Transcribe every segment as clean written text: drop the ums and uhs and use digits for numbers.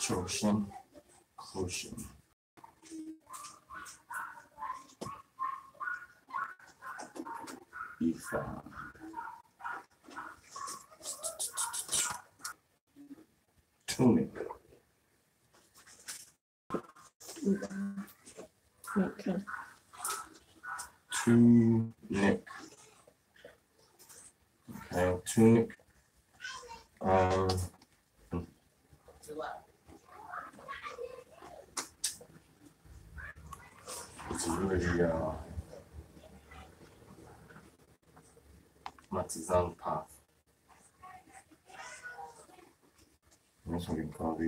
Choshin, Koshin. E5. Tunic. Okay. Tunic. Okay, tunic. Which is really Matzazan path. That's what we call the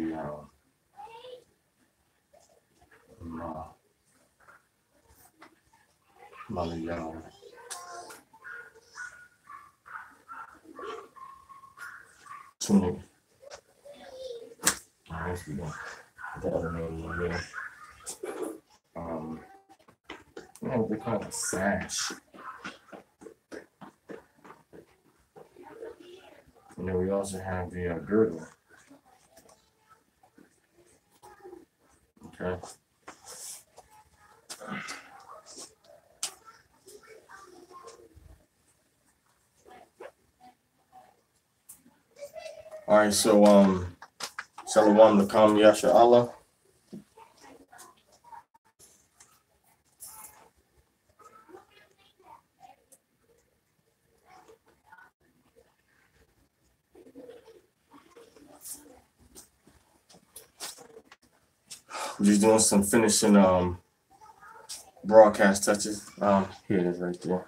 Malayalam. Tunic. I guess we don't. The other name in there. You know what they call it? A sash. And then we also have the girdle. Okay. All right, so Shalom Lakam Yasha Allah. We're just doing some finishing broadcast touches. Here it is right there.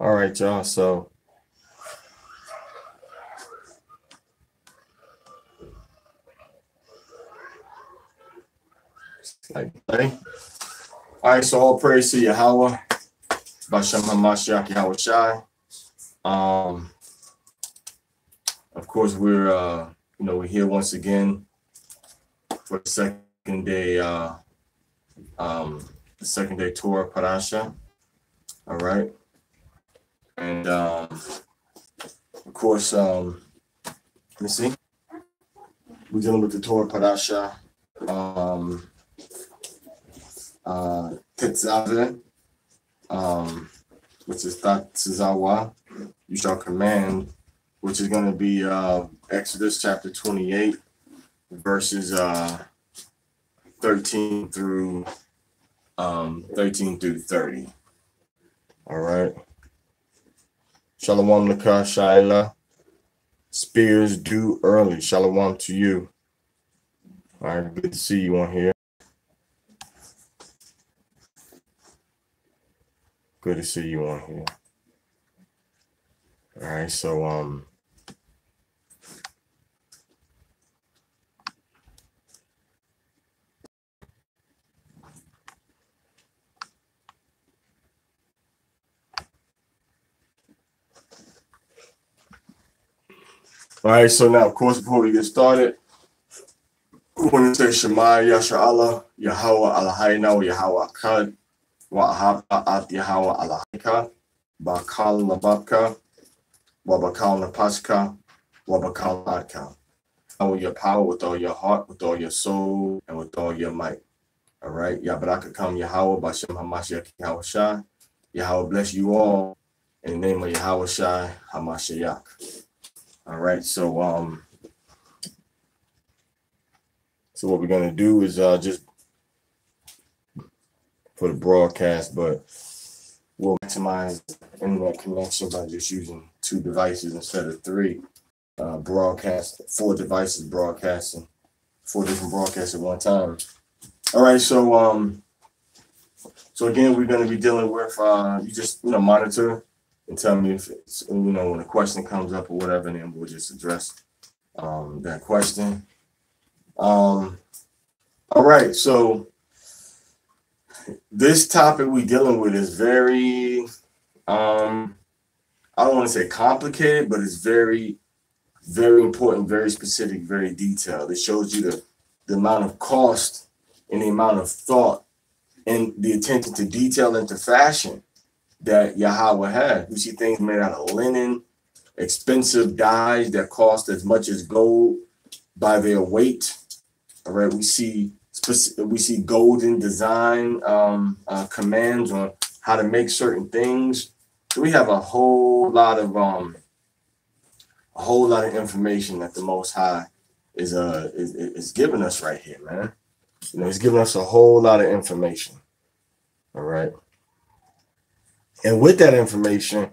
All right, y'all. So all right, so all praise to Yahweh, Bashem Hamashiach Yahweh Shai. Of course, we're we're here once again for the second day Torah Parashah. All right, and of course, let me see. We're dealing with the Torah Parashah. Tetzaveh, which is Tetzaveh, you shall command, which is going to be Exodus chapter 28, verses 13 through 30. All right. Shalom Laka Shaila. Spears due early. Shalom to you. All right, good to see you on here. Good to see you on here. All right, so all right, so now of course before we get started, we want to say Shema Yasha Allah, Yahweh Allahayna, Yahweh Akkad, Wa Ahabat Yahweh Allahika, Bakal Nabaka, Wabakal Napaska, Wabakal Adka. With your power, with all your heart, with all your soul, and with all your might. All right. Yabaraka Kam Yahweh, Bashem Hamashiach Yahweh Shai. Yahweh bless you all in the name of Yahweh Shai Hamashiach. All right. So what we're gonna do is just for the broadcast, but we'll maximize internet connection by just using 2 devices instead of 3. Broadcast 4 devices broadcasting 4 different broadcasts at one time. All right, so again, we're going to be dealing with you just monitor and tell me if it's when a question comes up or whatever, and then we'll just address that question. All right, so this topic we're dealing with is very I don't want to say complicated, but it's very, very important, very specific, very detailed. It shows you the amount of cost and the amount of thought and the attention to detail and to fashion that Yahweh had. We see things made out of linen, expensive dyes that cost as much as gold by their weight. All right, we see golden design commands on how to make certain things. So we have a whole lot of information that the Most High is giving us right here, man. You know, he's giving us a whole lot of information. All right. And with that information,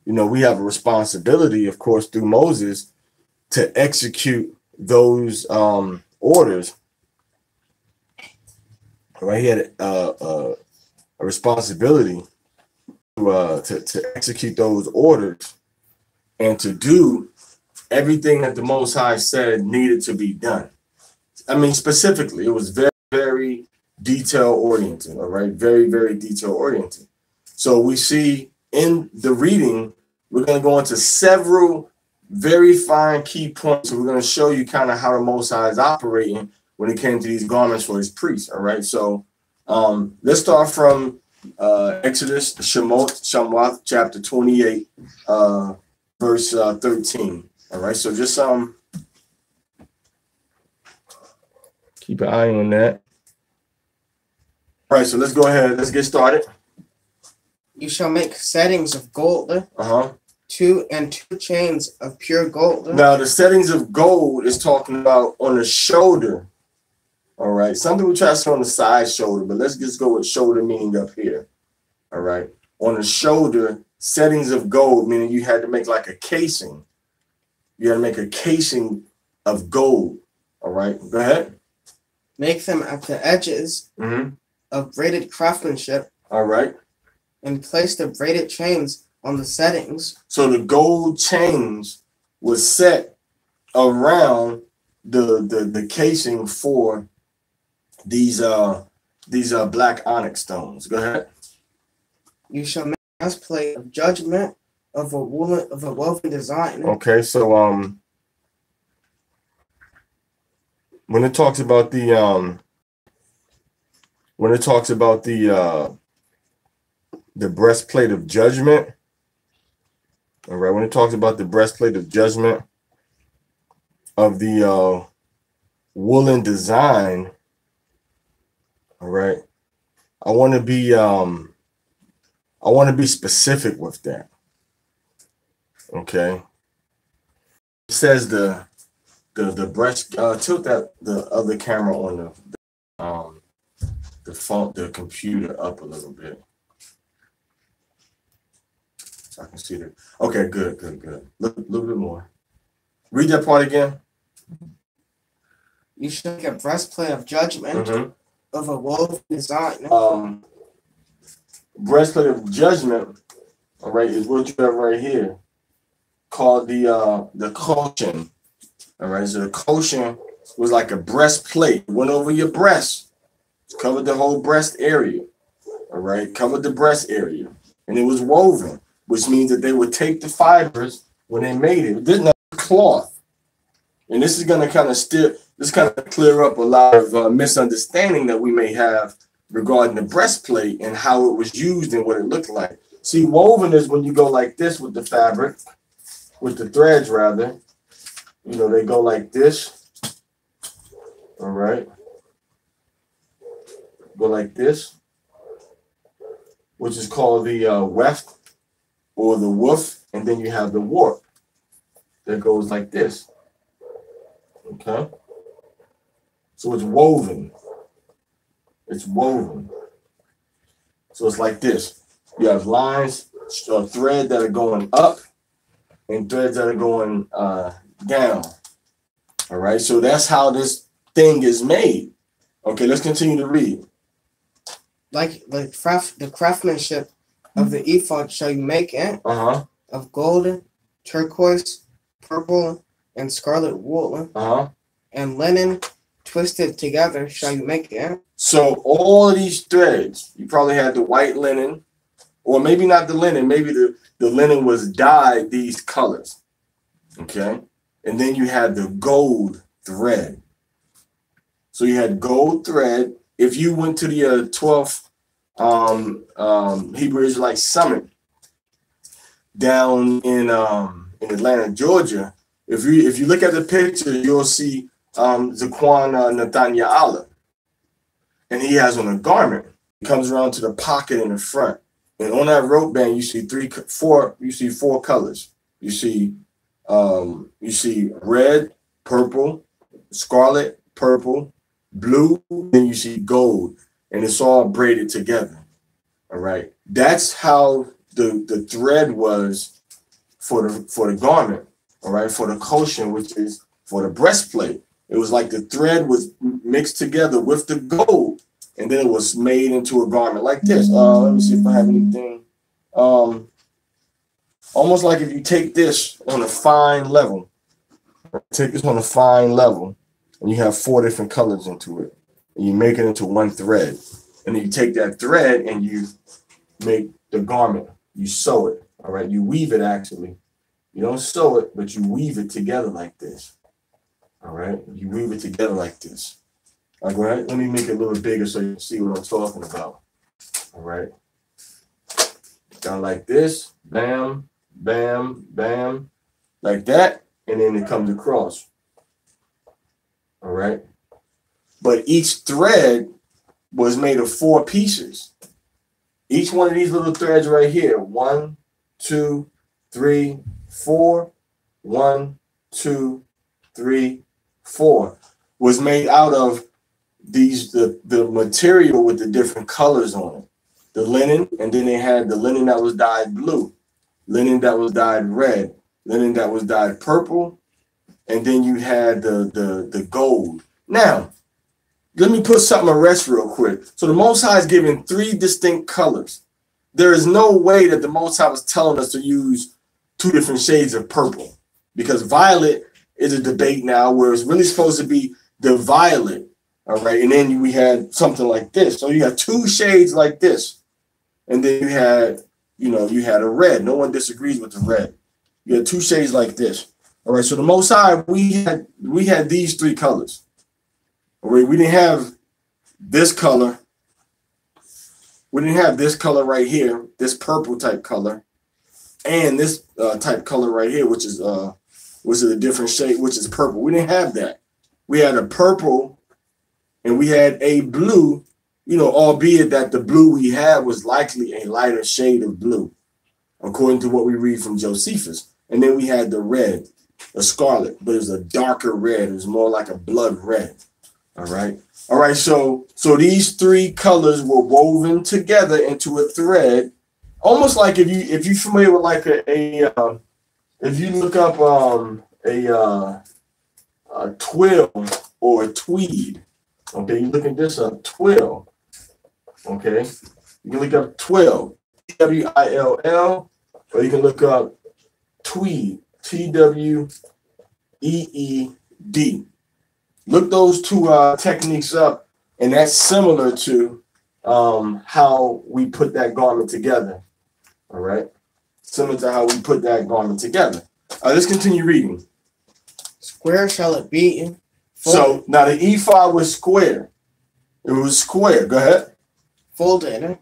you know, we have a responsibility, of course, through Moses to execute those orders. All right. He had a responsibility to execute those orders and to do everything that the Most High said needed to be done. I mean, specifically, it was very, very detail oriented. All right. Very, very detail oriented. So we see in the reading, we're going to go into several very fine key points. So we're going to show you kind of how the Most High is operating when it came to these garments for his priests. All right. So let's start from Exodus, Shemot, chapter 28, verse 13. All right. So just keep an eye on that. All right. So let's go ahead. Let's get started. You shall make settings of gold, 2 chains of pure gold. Now, the settings of gold is talking about on the shoulder. All right. Some people try to say on the side shoulder, but let's just go with shoulder meaning up here. All right. On the shoulder, settings of gold, meaning you had to make like a casing. You had to make a casing of gold. All right. Go ahead. Make them at the edges of braided craftsmanship. All right. And place the braided chains on the settings. So the gold chains was set around the casing for these black onyx stones. Go ahead. You shall make a breastplate of judgment of a woven design. Okay, so when it talks about the breastplate of judgment, all right, when it talks about the breastplate of judgment of the woolen design, all right, I want to be specific with that. Okay. It says the breast tilt that the other camera on the computer up a little bit. So I can see that. Okay, good. Look a little bit more. Read that part again. You should make a breastplate of judgment of a woven design. Breastplate of judgment, all right, is what you have right here, called the cushion. All right, so the cushion was like a breastplate. It went over your breast, covered the whole breast area. All right, covered the breast area, and it was woven, which means that they would take the fibers when they made it. It didn't have cloth. And this is going to kind of clear up a lot of misunderstanding that we may have regarding the breastplate and how it was used and what it looked like. See, woven is when you go like this with the fabric, with the threads rather. You know, they go like this. All right. Go like this, which is called the weft or the woof, and then you have the warp that goes like this. Okay, so it's woven. It's woven. So it's like this. You have lines, thread that are going up, and threads that are going down. All right, so that's how this thing is made. Okay, let's continue to read. Like the craftsmanship of the ephod shall you make it of gold, turquoise, purple, and scarlet wool, and linen twisted together shall you make it. So all of these threads, you probably had the white linen, or maybe not the linen, maybe the linen was dyed these colors. Okay, and then you had the gold thread. So you had gold thread. If you went to the 12th Hebrew Israelite Summit down in Atlanta, Georgia, if you look at the picture, you'll see Zaquan Nathaniel, and he has on a garment. It comes around to the pocket in the front, and on that rope band you see four colors. You see red, purple, scarlet, purple, blue, then you see gold, and it's all braided together. All right, that's how the thread was for the garment. All right, for the kosher, which is for the breastplate. It was like the thread was mixed together with the gold, and then it was made into a garment like this. Let me see if I have anything. Almost like if you take this on a fine level, and you have 4 different colors into it, and you make it into one thread, and then you take that thread and you make the garment. You sew it. All right, you weave it actually. You don't sew it, but you weave it together like this. All right, you weave it together like this. All right, let me make it a little bigger so you can see what I'm talking about. All right, down like this, bam, bam, bam, like that, and then it comes across. All right, but each thread was made of 4 pieces. Each one of these little threads right here, 1, 2, 3, 4, 1, 2, 3, 4, was made out of the material with the different colors on it. The linen, and then they had the linen that was dyed blue, linen that was dyed red, linen that was dyed purple, and then you had the gold. Now, let me put something to rest real quick. So the Most High is giving 3 distinct colors. There is no way that the Most High was telling us to use 2 different shades of purple, because violet is a debate now where it's really supposed to be the violet. All right, and then we had something like this. So you have 2 shades like this, and then you had a red. No one disagrees with the red. You had 2 shades like this. All right, so the Most High, we had these 3 colors. All right, we didn't have this color. We didn't have this color right here, this purple type color, and this type color right here, which is a different shade, which is purple. We didn't have that. We had a purple, and we had a blue, albeit that the blue we had was likely a lighter shade of blue, according to what we read from Josephus. And then we had the red, the scarlet, but it was a darker red. It was more like a blood red. All right. So these 3 colors were woven together into a thread, almost like if you're familiar with like if you look up a twill or a tweed. Okay, you look at this twill. Okay, you can look up twill, T-W-I-L-L, or you can look up tweed, T-W-E-E-D. Look those 2 techniques up, and that's similar to how we put that garment together. All right, similar to how we put that garment together. Let's continue reading. Square shall it be. So now the ephod was square. It was square. Go ahead. Folded.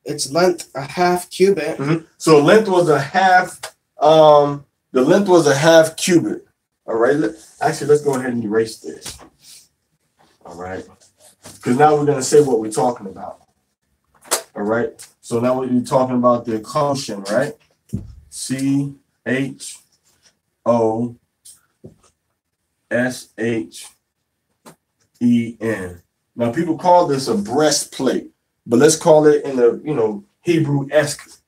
Its length a half cubit. So length was a half. The length was a half cubit. All right. Actually, let's go ahead and erase this. All right. Because now we're going to say what we're talking about. All right. So now we're talking about the quotient, right? C-H-O-S-H-E-N. Now people call this a breastplate, but let's call it in the Hebrew-esque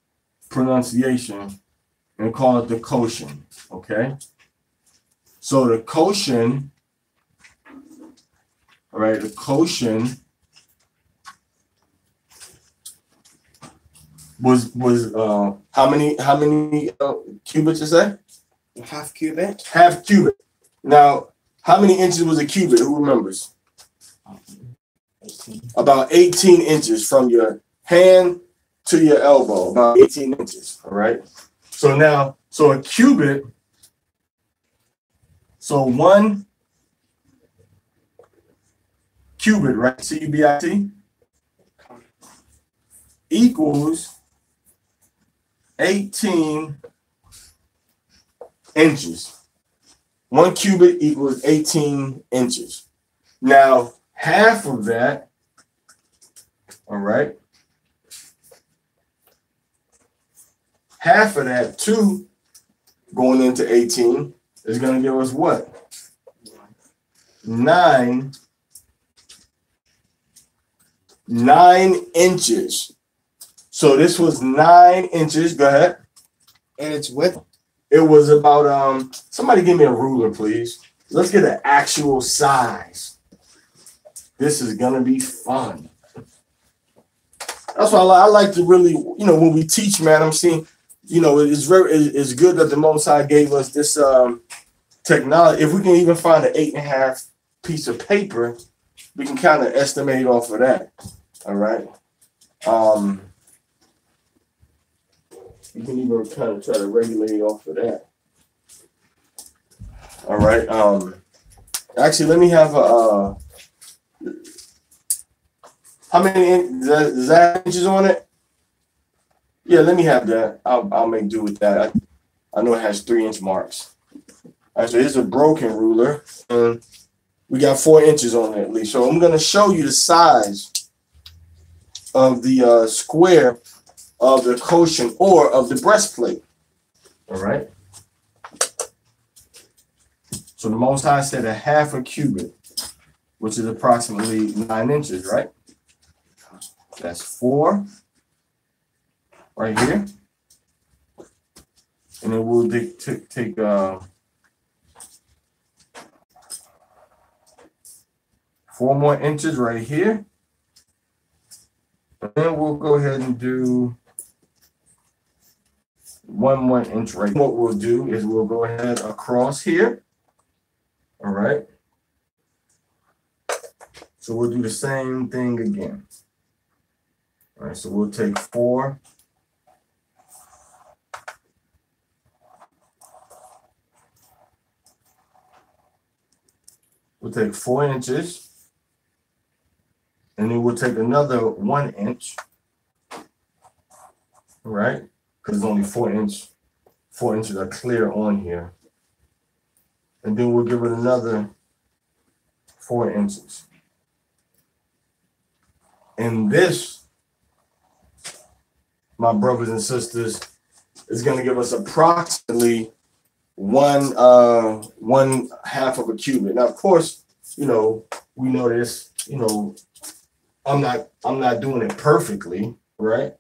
pronunciation and call it the quotient. Okay. So the quotient, all right, the quotient was how many cubits you say? Half cubit. Half cubit. Now, how many inches was a cubit? Who remembers? 18. About 18 inches from your hand to your elbow. About 18 inches. All right. So a cubit. So one cubit, right? C-U-B-I-T equals 18 inches. 1 cubit equals 18 inches. Now, half of that, all right, half of that, 2 going into 18, is going to give us what? 9 inches. So this was 9 inches. Go ahead. And its width? It was about, somebody give me a ruler, please. Let's get an actual size. This is going to be fun. That's why I like to really, when we teach, man, I'm seeing, it's good that the Most High gave us this technology. If we can even find an 8.5 piece of paper, we can kind of estimate off of that. All right. You can even kind of try to regulate off of that. All right. Actually, let me have a. How many does that have inches on it? Yeah, let me have that. I'll make do with that. I know it has 3-inch marks. All right, so here's a broken ruler, and we got 4 inches on it at least. So I'm gonna show you the size of the square of the quotient or of the breastplate. All right. So the Most High said 1/2 cubit, which is approximately 9 inches, right? That's 4 right here. And then we'll take 4 more inches right here. And then we'll go ahead and do 1 more inch right here. What we'll do is we'll go ahead across here. All right. So we'll do the same thing again. All right, so we'll take 4. We'll take 4 inches. And then we'll take another 1 inch. All right? Because it's only 4 inches. 4 inches are clear on here. And then we'll give it another 4 inches. And this, my brothers and sisters, is going to give us approximately 1/2 of a cubit. Now, of course, we know this, I'm not doing it perfectly, right?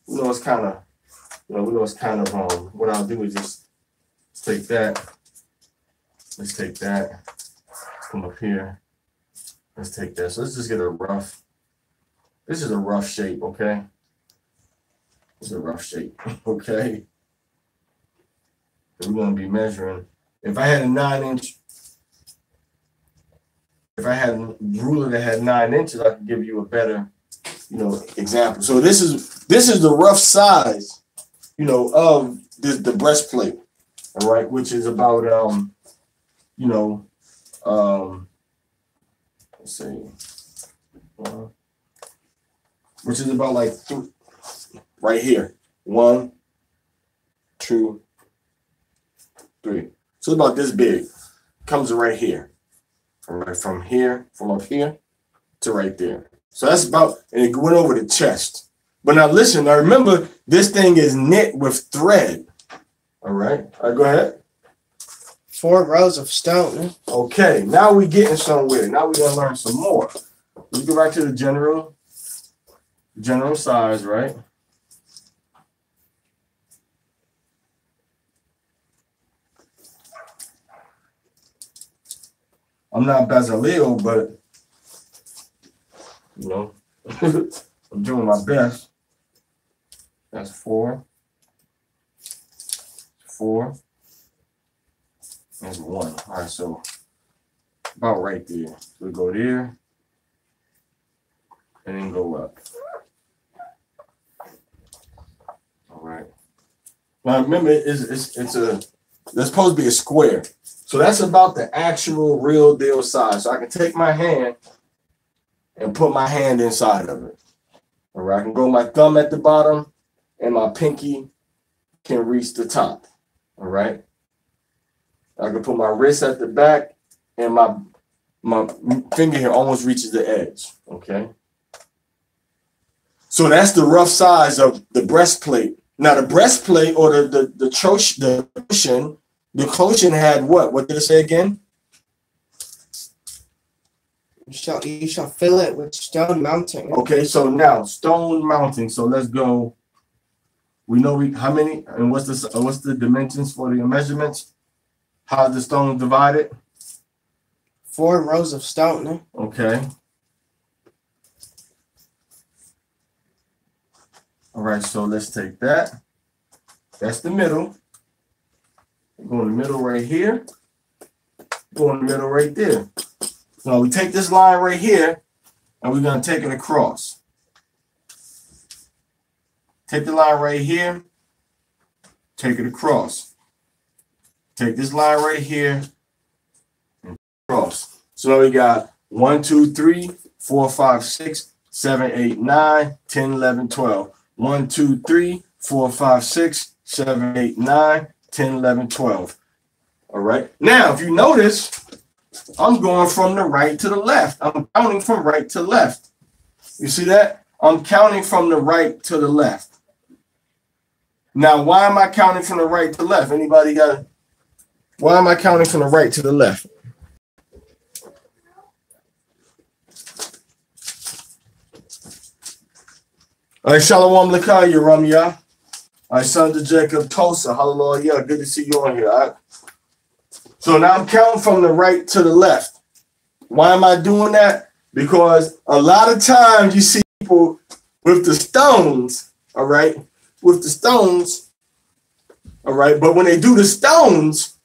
It's kind of, what I'll do is just take that. Let's take that. Come up here. Let's take that. So let's just get a rough. This is a rough shape, okay? It's a rough shape, okay? So we're going to be measuring. If I had a 9-inch, if I had a ruler that had 9 inches, I could give you a better, example. So this is the rough size, of the breastplate, all right, which is about, let's see, which is about like right here, 1, 2, 3. So it's about this big. Comes right here. From up here to right there. So that's about, and it went over the chest. But now listen, now remember, this thing is knit with thread. All right, go ahead. 4 rows of stone. Okay, now we're getting somewhere. Now we're gonna learn some more. Let's go back to the general size, right? I'm not Bazaleo, but I'm doing my best. That's 4. 4. That's 1. All right, so about right there. We go there and then go up. All right. Now remember, it's supposed to be a square. So that's about the actual real deal size. So I can take my hand and put my hand inside of it. All right, I can go my thumb at the bottom and my pinky can reach the top. All right. I can put my wrist at the back and my finger here almost reaches the edge. Okay. So that's the rough size of the breastplate. Now the breastplate or the cushion had what? What did it say again? You shall fill it with stone mounting. Okay, so now stone mounting. So let's go. We know how many and what's the dimensions for the measurements? How is the stone divided? 4 rows of stone. Okay. All right, so let's take that. That's the middle. Go in the middle right here. Go in the middle right there. So we take this line right here, and we're going to take it across. Take the line right here. Take it across. Take this line right here and cross. So now we got 1, 2, 3, 4, 5, 6, 7, 8, 9, 10, 11, 12. 1, 2, 3, 4, 5, 6, 7, 8, 9, 10, 11, 12. All right. Now, if you notice, I'm going from the right to the left. I'm counting from right to left. You see that? I'm counting from the right to the left. Now, why am I counting from the right to left? Anybody got it? Why am I counting from the right to the left? All right, Shalom Lakaya, Ramya. All right, sons of Jacob, Tulsa, hallelujah. Good to see you on here. All right? So now I'm counting from the right to the left. Why am I doing that? Because a lot of times you see people with the stones, all right, with the stones, all right, but when they do the stones,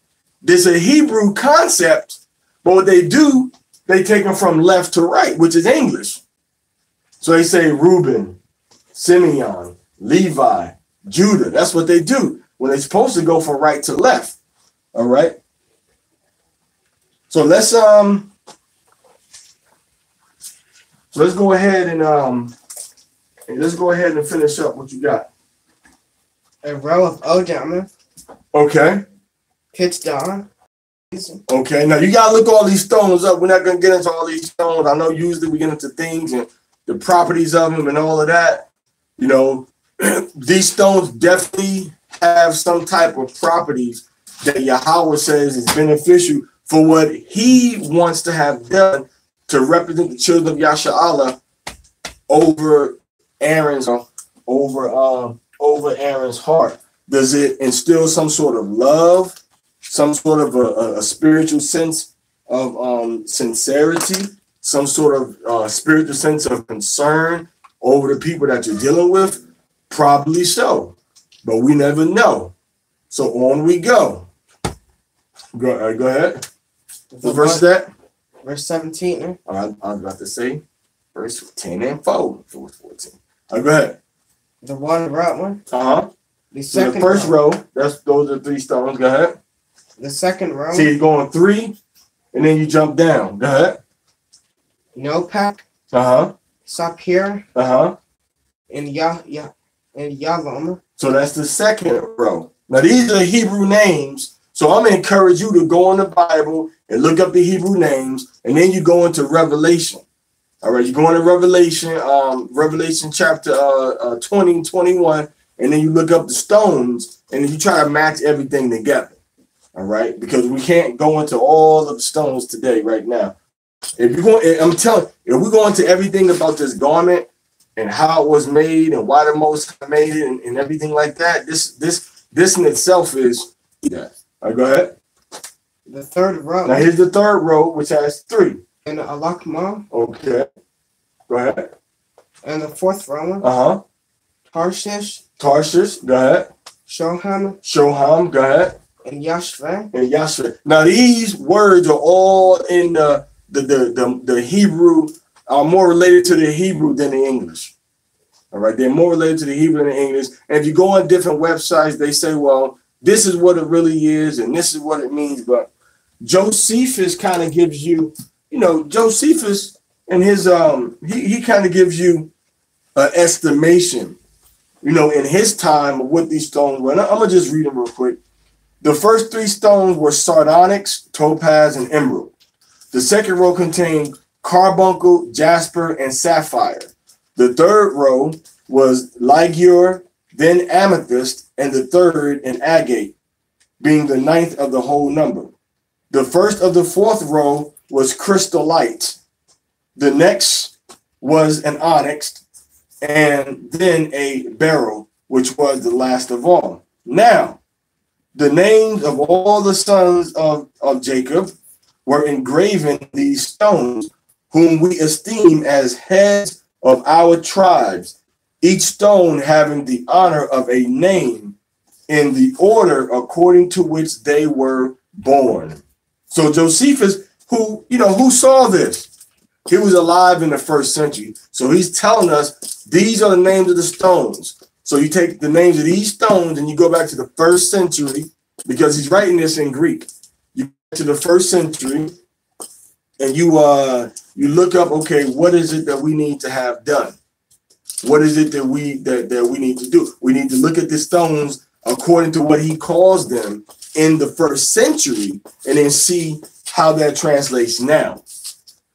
there's a Hebrew concept, but what they do, they take them from left to right, which is English. So they say Reuben, Simeon, Levi, Judah. That's what they do when they're supposed to go from right to left. All right. So let's go ahead and let's go ahead and finish up what you got. A row of Odam. Okay. Pitch down. Okay. Now you gotta look all these stones up. We're not gonna get into all these stones. I know usually we get into things and the properties of them and all of that. You know, these stones definitely have some type of properties that Yahweh says is beneficial for what he wants to have done to represent the children of Yasha'Allah over Aaron's heart. Does it instill some sort of love, some sort of a spiritual sense of sincerity, some sort of spiritual sense of concern over the people that you're dealing with? Probably so, but we never know. So on we go. Go ahead. What verse is that? Verse 17. I was about to say verse 10 and 4. 14. Go ahead. The one right one. The So second the first row. those are 3 stones. Go ahead. The second row. See, you're going 3, and then you jump down. Go ahead. Nopak. Sapir. And Yavam. So that's the second row. Now these are Hebrew names. So I'm going to encourage you to go in the Bible and look up the Hebrew names, and then you go into Revelation. All right, you go into Revelation, Revelation chapter 20 and 21, and then you look up the stones, and then you try to match everything together. All right, because we can't go into all of the stones today, right now. If you go, I'm telling you, if we go into everything about this garment and how it was made and why the Most High made it and everything like that, this in itself is that. All right, go ahead. The third row. Now here's the third row, which has 3. And Alakma. Okay. Go ahead. And the fourth row. Tarshish. Go ahead. Shoham. Go ahead. And Yashveh. Now these words are all in the Hebrew, are more related to the Hebrew than the English. All right, they're more related to the Hebrew than the English. And if you go on different websites, they say, well, this is what it really is, and this is what it means. But Josephus kind of gives you, Josephus and his he kind of gives you an estimation, you know, in his time of what these stones were. And I'm gonna just read them real quick. The first 3 stones were sardonyx, topaz, and emerald. The second row contained carbuncle, jasper, and sapphire. The third row was ligure, then amethyst, and the third an agate, being the 9th of the whole number. The first of the 4th row was crystallite. The next was an onyx, and then a beryl, which was the last of all. Now, the names of all the sons of Jacob were engraven in these stones, whom we esteem as heads of our tribes, each stone having the honor of a name in the order according to which they were born. So Josephus, who saw this? He was alive in the 1st century. So he's telling us these are the names of the stones. So you take the names of these stones and you go back to the 1st century, because he's writing this in Greek. You go to the 1st century and you look up, okay, what is it that we need to have done? What is it that we need to do? We need to look at the stones according to what he calls them in the 1st century, and then see how that translates now.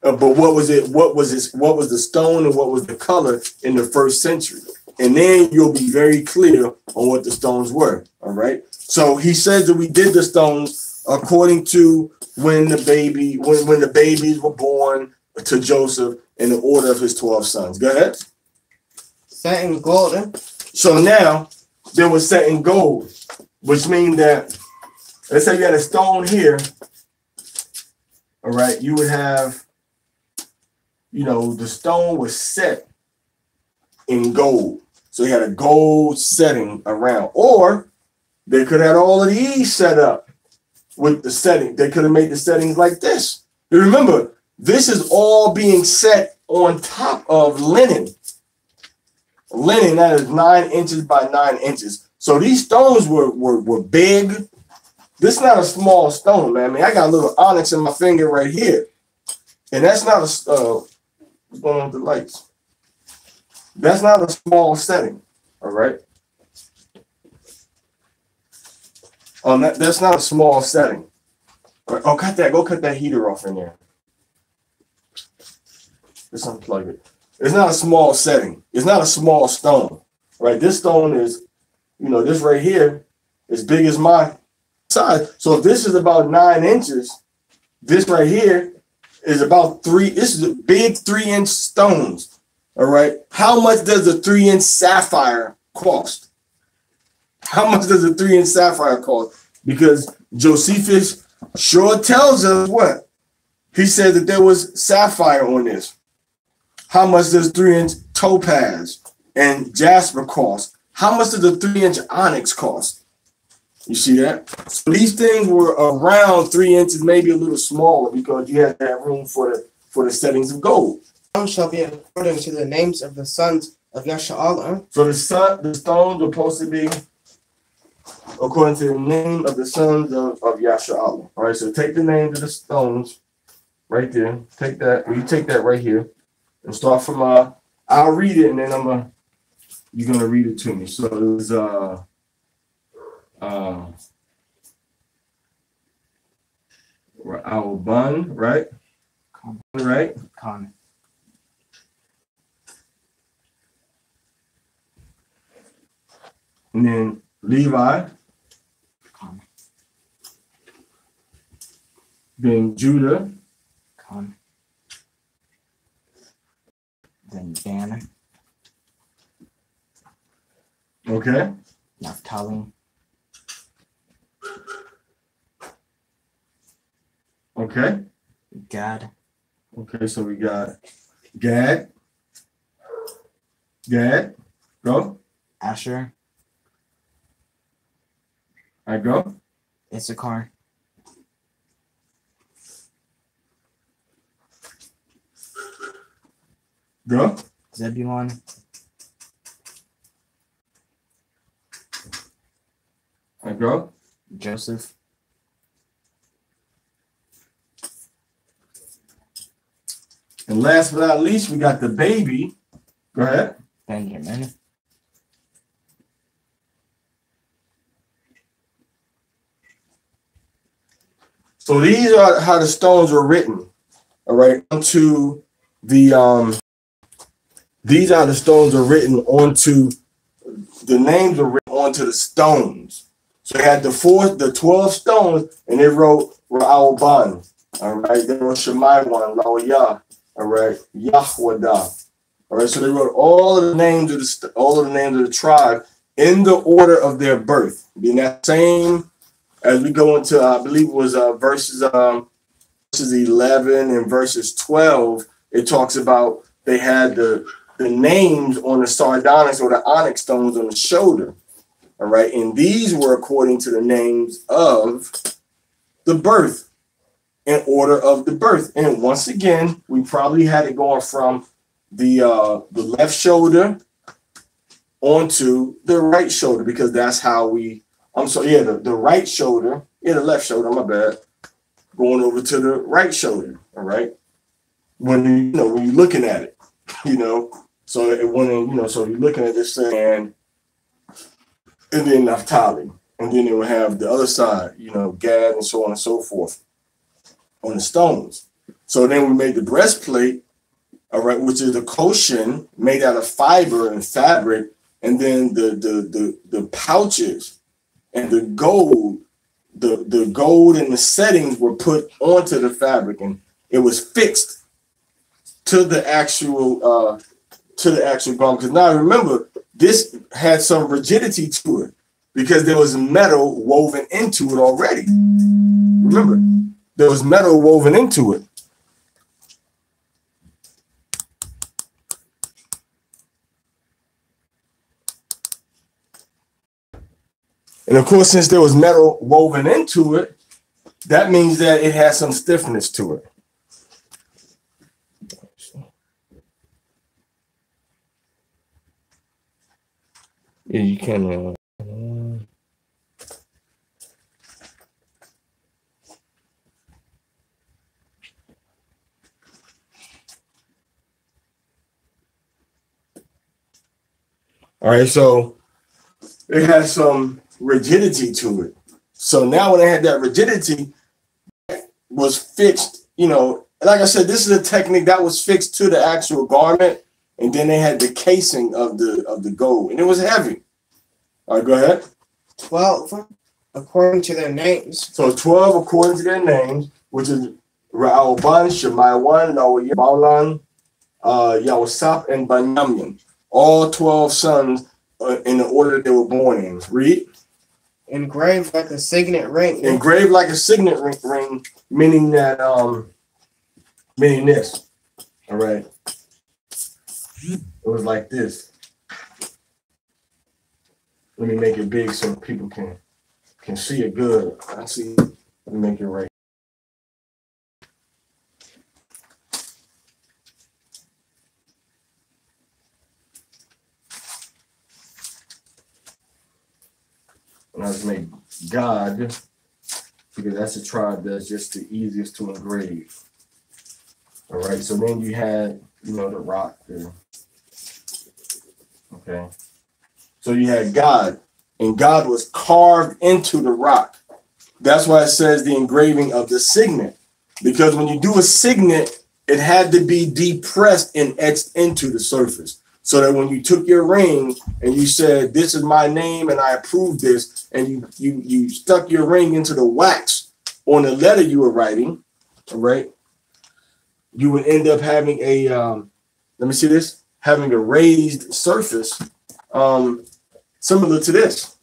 But what was it? What was the stone and what was the color in the 1st century? And then you'll be very clear on what the stones were. All right. So he says that we did the stones according to when the babies were born to Joseph in the order of his 12 sons. Go ahead. Set in gold. So now they were set in gold, which means that, let's say you had a stone here. All right, you would have, the stone was set in gold. So you had a gold setting around. Or they could have all of these set up with the setting. They could have made the settings like this. And remember, this is all being set on top of linen. Linen that is 9 inches by 9 inches. So these stones were big. This is not a small stone, man. I mean, I got a little onyx in my finger right here. And that's not what's going on with the lights? That's not a small setting, all right? That's not a small setting. Oh, go cut that heater off in there. Just unplug it. It's not a small setting. It's not a small stone, right? This stone is, this right here is big as my size. So if this is about 9 inches, this right here is about 3. This is a big 3-inch stones. All right. How much does a 3-inch sapphire cost? How much does a 3-inch sapphire cost? Because Josephus sure tells us what? He said that there was sapphire on this. How much does 3-inch topaz and jasper cost? How much does a 3-inch onyx cost? You see that? So these things were around 3 inches, maybe a little smaller, because you had that room for the settings of gold. Shall be according to the names of the sons of Yasha'Allah. So the stones are supposed to be according to the name of the sons of Yasha'Allah. All right, so take the names of the stones right there. Take that. You take that right here and start from I'll read it and then you're gonna read it to me. So it was our bun, right? Right? Con. And then Levi. Con. Then Judah. Con. Then Dan. Okay. Naphtali. Okay. Gad. Okay, so we got Gad. Go. Asher. I go. Issachar. Go. Zebulon. I go. Joseph. And last but not least, we got the baby. Go ahead. Benjamin. So these are how the stones were written. All right. Onto the these are the stones are written onto the names are written onto the stones. So they had the 12 stones, and they wrote Ra'alban. All right. They wrote Shemaiwan, Lawiyah. All right. Yahwadah. All right. So they wrote all of the names of the tribe in the order of their birth. Being that same as we go into, I believe it was verses 11 and verses 12, it talks about they had the names on the sardonyx or the onyx stones on the shoulder. All right. And these were according to the names of the birth, in order of the birth. And once again, we probably had it going from the left shoulder onto the right shoulder, because that's how the right shoulder, the left shoulder, my bad, going over to the right shoulder. All right. When you're looking at it, so so you're looking at this thing, and then Naphtali, and then it will have the other side, Gad, and so on and so forth on the stones. So then we made the breastplate, all right, which is the koshin made out of fiber and fabric, and then the pouches and the gold and the settings were put onto the fabric, and it was fixed to the actual garment. Because now remember, this had some rigidity to it because there was metal woven into it already. Remember, there was metal woven into it. And of course, since there was metal woven into it, that means that it has some stiffness to it. Yeah, you can. All right, so it has some rigidity to it. So now when it had that rigidity, it was fixed, like I said, this is a technique that was fixed to the actual garment, and then they had the casing of the gold, and it was heavy. All right, go ahead. 12 according to their names. So 12 according to their names, which is Ra'alban, Shemaiwan, Baulan, Yawasap, and Banyamin. All 12 sons in the order that they were born in. Read. Engraved like a signet ring. Engraved like a signet ring, meaning that meaning this. All right. It was like this. Let me make it big so people can see it good. I see. Let me make it right. And I just made God, because that's a tribe that's just the easiest to engrave. All right, so then you had, the rock there. Okay. So you had God, and God was carved into the rock. That's why it says the engraving of the signet, because when you do a signet, it had to be depressed and etched into the surface. So that when you took your ring and you said, "This is my name and I approve this," and you stuck your ring into the wax on the letter you were writing, all right, you would end up having a having a raised surface, similar to this.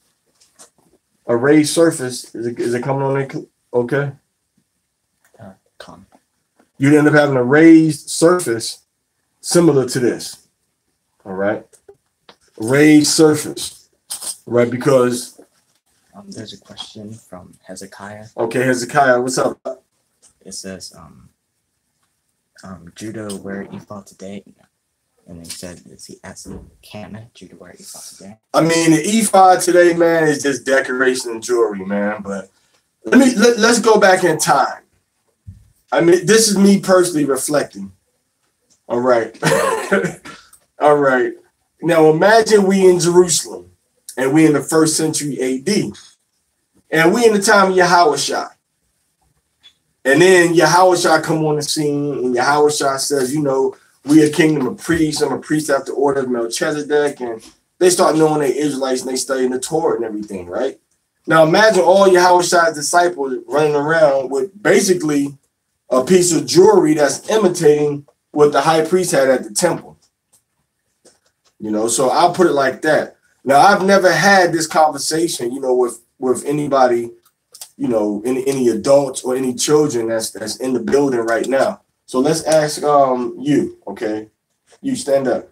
A raised surface. Is it coming on there? Okay. Come. You'd end up having a raised surface similar to this. All right, raised surface, right? Because there's a question from Hezekiah. Okay, Hezekiah, what's up? It says, Judah wear ephod today, and he said, "Is he asking can Judah wear ephod today?" I mean, the ephod today, man, is just decoration and jewelry, man. But let's go back in time. I mean, this is me personally reflecting. All right. All right. Now imagine we in Jerusalem and we in the 1st century AD. And we in the time of Yahushua. And then Yahushua come on the scene and Yahushua says, you know, we a kingdom of priests. I'm a priest after order of Melchizedek. And they start knowing they Israelites and they studying the Torah and everything, right? Now imagine all Yahushua's disciples running around with basically a piece of jewelry that's imitating what the high priest had at the temple. You know, so I'll put it like that. Now, I've never had this conversation, you know, with anybody, you know, any adults or any children that's in the building right now. So let's ask you, okay? You stand up.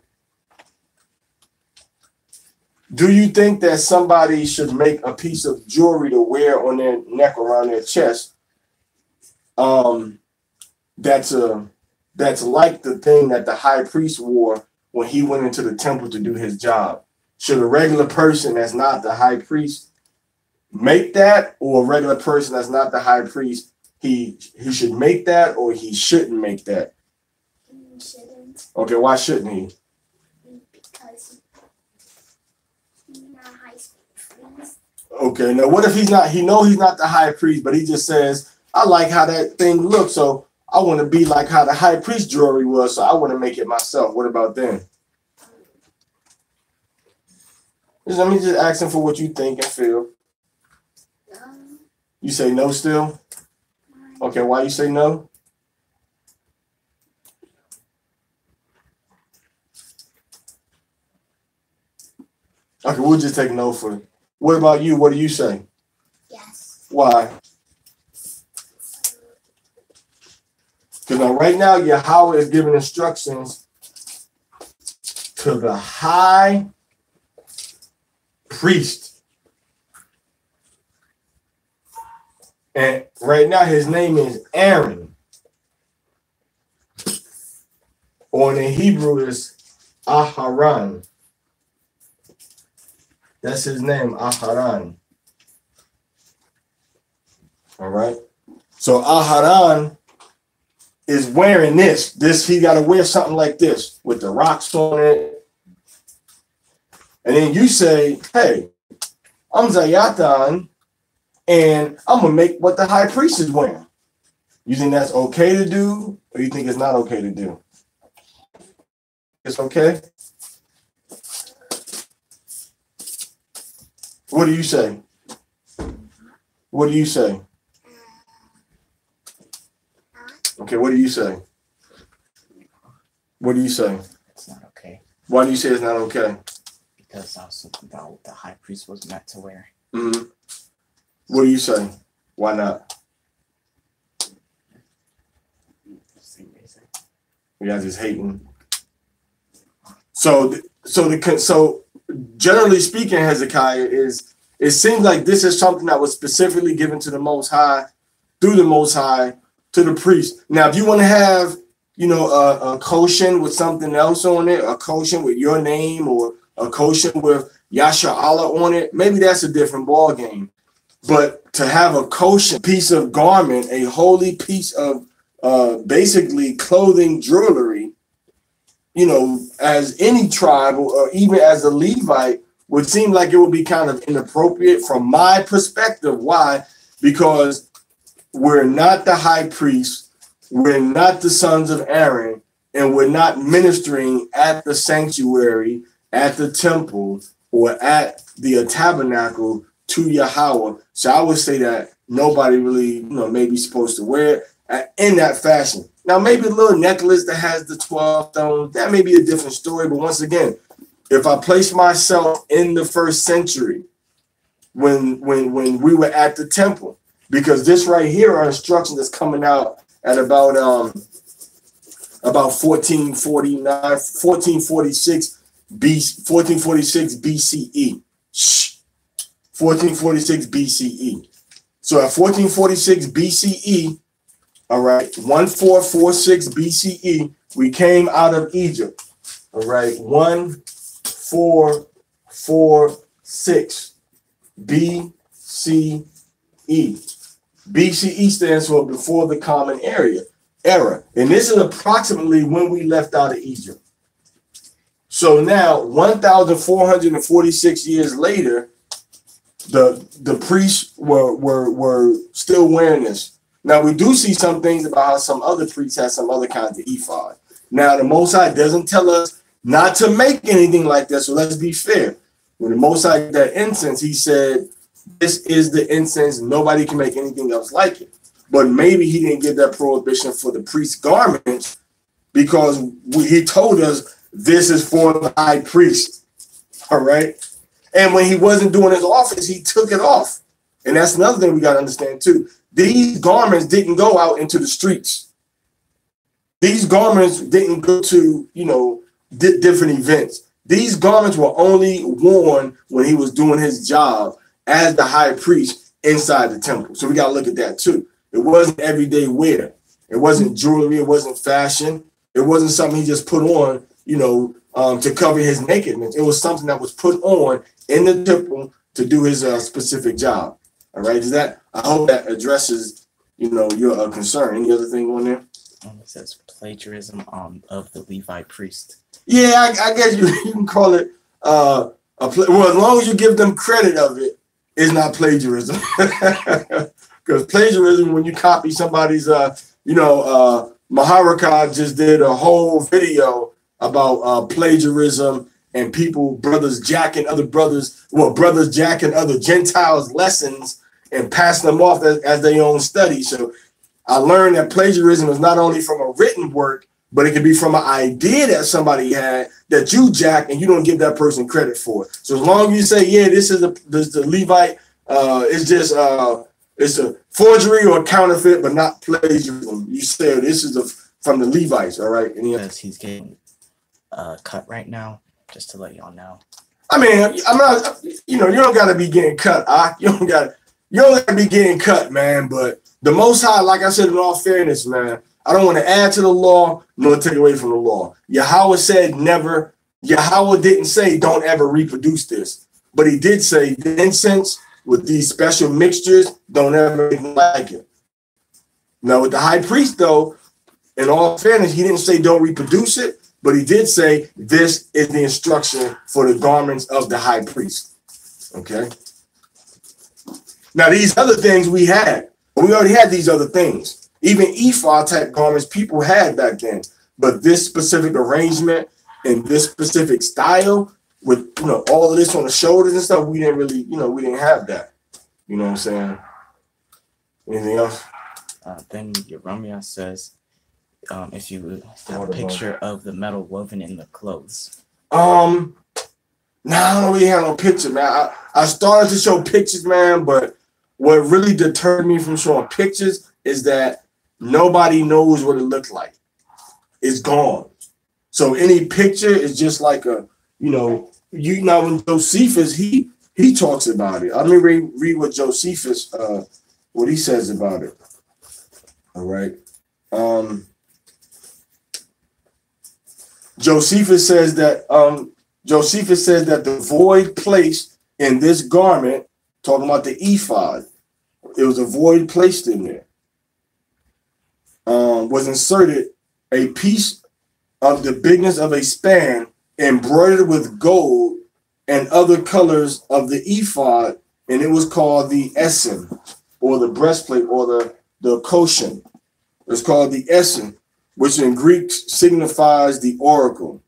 Do you think that somebody should make a piece of jewelry to wear on their neck, around their chest, that's like the thing that the high priest wore when he went into the temple to do his job? Should a regular person that's not the high priest make that, or a regular person that's not the high priest, he should make that, or he shouldn't make that? He shouldn't. Okay, why shouldn't he? Because he's not high priest. Okay, now what if he's not the high priest, but he just says, I like how that thing looks, so I want to be like how the high priest jewelry was, so I want to make it myself. What about then? Let me just ask him for what you think and feel. You say no still? Okay, why you say no? Okay, we'll just take no for it. What about you? What do you say? Yes. Why? Because now, right now, Yahweh is giving instructions to the high priest. And right now, his name is Aaron. Or in Hebrew is Aharon. That's his name, Aharon. All right. So Aharon is wearing this. He got to wear something like this with the rocks on it. And then you say, hey, I'm Zayatan, and I'm going to make what the high priest is wearing. You think that's okay to do, or you think it's not okay to do? It's okay? What do you say? What do you say? Okay, what do you say? What do you say? It's not okay. Why do you say it's not okay? Because that's about what the high priest was meant to wear. Mm-hmm. What do you say? Why not? You guys just hating. So generally speaking, Hezekiah, it seems like this is something that was specifically given to the Most High, through the Most High, to the priest. Now, if you want to have, a kosher with something else on it, a kosher with your name, or a kosher with Yasha Allah on it, maybe that's a different ball game. But to have a kosher piece of garment, a holy piece of basically clothing, jewelry, as any tribe or even as a Levite, would seem like it would be kind of inappropriate from my perspective. Why? Because we're not the high priest, we're not the sons of Aaron, and we're not ministering at the sanctuary, at the temple, or at the tabernacle to Yahweh. So I would say that nobody really, maybe supposed to wear it in that fashion. Now, maybe a little necklace that has the 12 stones, that may be a different story. But once again, if I place myself in the 1st century, when we were at the temple, because this right here are instructions that's coming out at about 1446 BCE. 1446 BCE. So at 1446 BCE, all right, 1446 BCE, we came out of Egypt. All right, 1446 BCE. BCE stands for before the common area. era. And this is approximately when we left out of Egypt. So now, 1,446 years later, the priests were still wearing this. Now, we do see some things about how some other priests had some other kinds of ephod. Now, the Most High doesn't tell us not to make anything like that, so let's be fair. When the Most High did that incense, he said, this is the incense. Nobody can make anything else like it. But maybe he didn't give that prohibition for the priest's garments because he told us this is for the high priest. All right. And when he wasn't doing his office, he took it off. And that's another thing we got to understand too. These garments didn't go out into the streets. These garments didn't go to, different events. These garments were only worn when he was doing his job as the high priest inside the temple. So we got to look at that too. It wasn't everyday wear. It wasn't jewelry. It wasn't fashion. It wasn't something he just put on, to cover his nakedness. It was something that was put on in the temple to do his specific job. All right. I hope that addresses, your concern. Any other thing on there? It says plagiarism of the Levite priest. Yeah, I guess you can call it well, as long as you give them credit of it, it's not plagiarism. Because plagiarism, when you copy somebody's, Maharakad just did a whole video about plagiarism and brothers jacking other Gentiles' lessons and passing them off as their own study. So I learned that plagiarism is not only from a written work, but it can be from an idea that somebody had that you jack and you don't give that person credit for it. So as long as you say, yeah, this is the Levite, it's a forgery or a counterfeit, but not plagiarism. You say this is from the Levites, all right? Because he's getting cut right now, just to let y'all know. I mean, I'm not, you don't got to be getting cut. You don't got to be getting cut, man. But the Most High, like I said, in all fairness, man, I don't want to add to the law nor take away from the law. Yahweh said never. Yahweh didn't say don't ever reproduce this, but he did say the incense with these special mixtures, don't ever make like it. Now with the high priest, though, in all fairness, he didn't say don't reproduce it, but he did say this is the instruction for the garments of the high priest. Okay. Now these other things we already had these other things. Even ephod type garments people had back then, but this specific arrangement and this specific style with all of this on the shoulders and stuff, we didn't really, we didn't have that. You know what I'm saying? Anything else? Then Yeremiah says, if you have a picture of the metal woven in the clothes. Nah, I don't really have no picture, man. I started to show pictures, man, but what really deterred me from showing pictures is that nobody knows what it looked like. It's gone. So any picture is just like when Josephus, he talks about it. Let me read what Josephus, what he says about it. All right. Josephus says that the void placed in this garment, talking about the ephod, it was a void placed in there. Was inserted a piece of the bigness of a span embroidered with gold and other colors of the ephod, and it was called the essen, or the breastplate, or the koshin. It's called the essen, which in Greek signifies the oracle.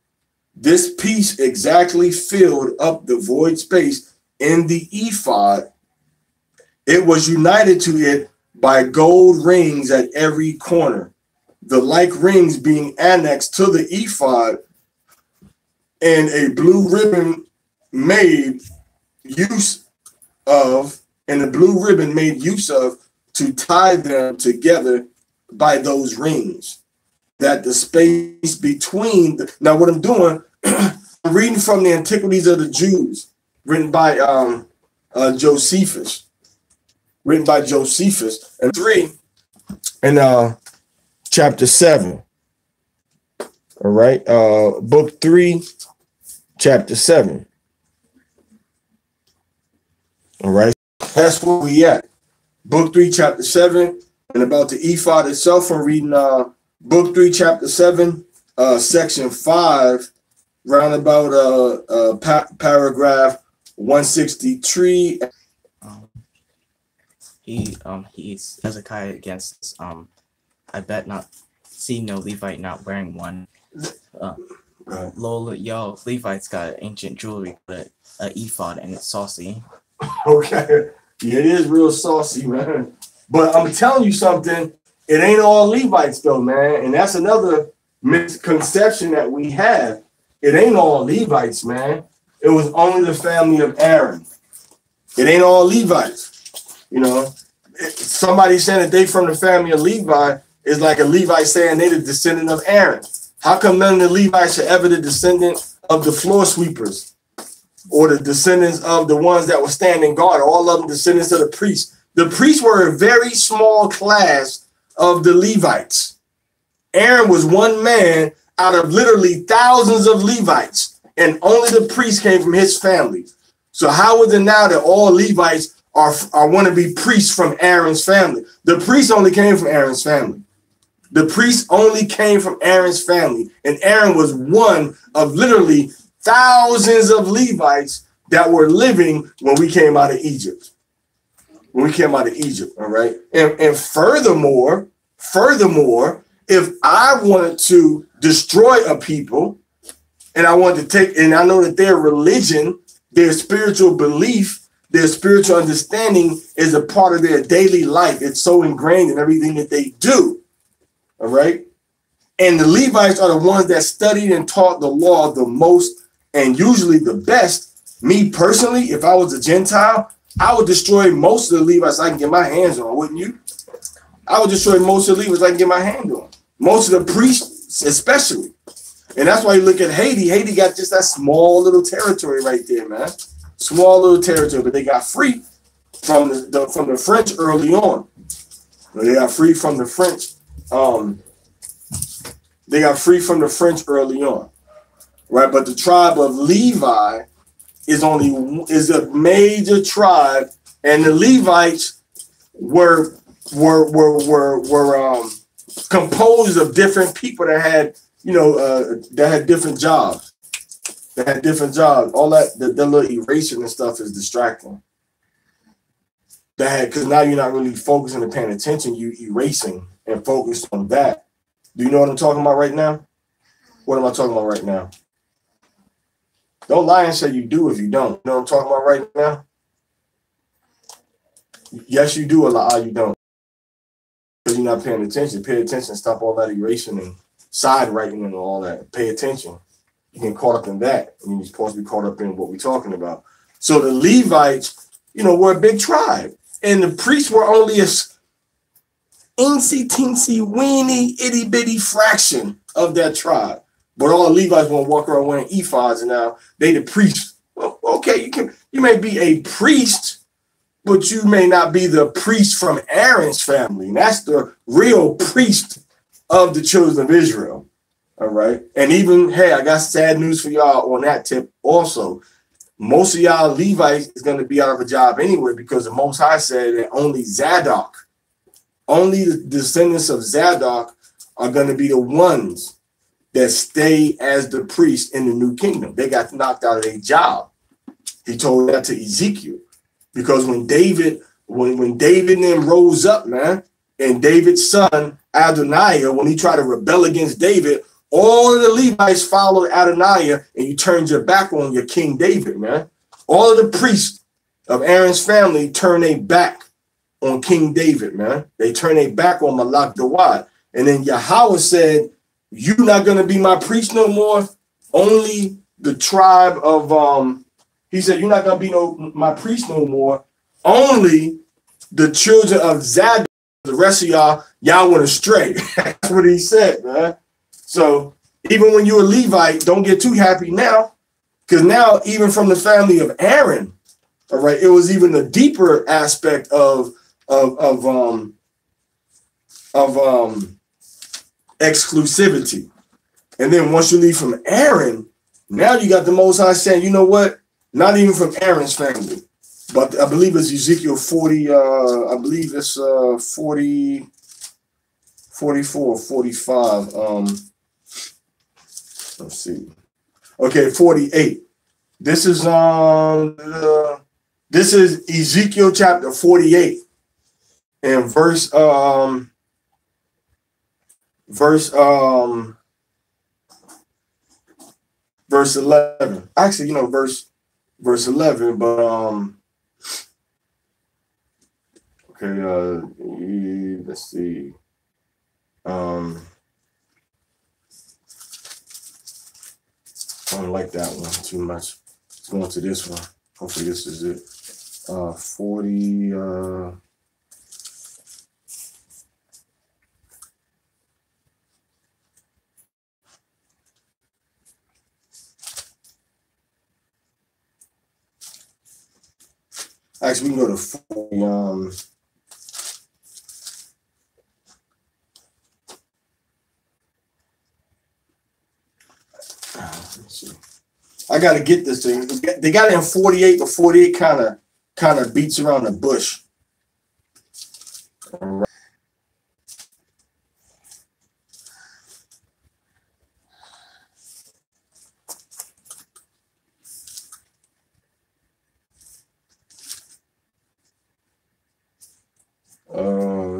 This piece exactly filled up the void space in the ephod. It was united to it by gold rings at every corner, the like rings being annexed to the ephod, and a blue ribbon made use of to tie them together by those rings. That the space between now what I'm doing, I'm reading from the Antiquities of the Jews, written by Josephus. And 3 and chapter 7. All right. Book 3, chapter 7. All right. That's where we at. Book 3, chapter 7. And about the ephod itself, I'm reading Book 3, chapter 7, section 5, round about paragraph 163. He's Hezekiah against I bet not see no Levite not wearing one. Lola, yo, Levites got ancient jewelry, but an ephod, and it's saucy. Okay, yeah, it is real saucy, man. But I'm telling you something, it ain't all Levites though, man. And that's another misconception that we have. It ain't all Levites, man. It was only the family of Aaron. It ain't all Levites. You know, somebody saying that they from the family of Levi is like a Levite saying they the descendant of Aaron. How come none of the Levites are ever the descendant of the floor sweepers or the descendants of the ones that were standing guard? All of them descendants of the priests. The priests were a very small class of the Levites. Aaron was one man out of literally thousands of Levites, and only the priest came from his family. So how is it now that all Levites are want to be priests from Aaron's family? The priests only came from Aaron's family. The priests only came from Aaron's family, and Aaron was one of literally thousands of Levites that were living when we came out of Egypt. When we came out of Egypt, all right? And furthermore, if I wanted to destroy a people, and I wanted to take, and I know that their religion, their spiritual belief, their spiritual understanding is a part of their daily life. It's so ingrained in everything that they do. All right. And the Levites are the ones that studied and taught the law the most and usually the best. Me personally, if I was a Gentile, I would destroy most of the Levites I can get my hands on, wouldn't you? I would destroy most of the Levites I can get my hand on. Most of the priests, especially. And that's why you look at Haiti. Haiti got just that small little territory right there, man. Small little territory, but they got free from the French early on. They got free from the French. They got free from the French early on, right? But the tribe of Levi is a major tribe, and the Levites were composed of different people that had, that had different jobs. They had different jobs. All that the little erasing and stuff is distracting. Because now you're not really focusing and paying attention. You erasing and focused on that. Do you know what I'm talking about right now? What am I talking about right now? Don't lie and say you do if you don't. You know what I'm talking about right now? Yes, you do, or lie, you don't. Because you're not paying attention. Pay attention. Stop all that erasing and side writing and all that. Pay attention. You get caught up in that. And you're supposed to be caught up in what we're talking about. So the Levites, were a big tribe. And the priests were only a teensy, teensy, weeny, itty bitty fraction of that tribe. But all the Levites want to walk around wearing ephods, and now they the priests. Well, okay, you may be a priest, but you may not be the priest from Aaron's family. And that's the real priest of the children of Israel. All right. And even, hey, I got sad news for y'all on that tip also. Most of y'all Levites is going to be out of a job anyway, because the Most High said that only the descendants of Zadok are going to be the ones that stay as the priest in the new kingdom. They got knocked out of their job. He told that to Ezekiel, because when David and them rose up, man, and David's son Adoniah, when he tried to rebel against David, all of the Levites followed Adoniah, and you turned your back on your King David, man. All of the priests of Aaron's family turned their back on King David, man. They turned their back on Malak Dawad. And then Yahweh said, you're not going to be my priest no more. Only the tribe of, he said, you're not going to be my priest no more. Only the children of Zadok. The rest of y'all went astray. That's what he said, man. So even when you're a Levite, don't get too happy now, because now even from the family of Aaron, all right, it was even a deeper aspect of exclusivity. And then once you leave from Aaron, now you got the Most High saying, you know what? Not even from Aaron's family, but I believe it's Ezekiel 40. I believe it's 40. 44, 45. Let's see. Okay, 48. This is Ezekiel chapter 48 and verse 11. Actually, you know, verse 11, but okay, let's see. I don't like that one too much. Let's go on to this one. Hopefully this is it. 40 actually we can go to 40 let's see. I gotta get this thing. They got it in 48, but 48 kind of beats around the bush. All right.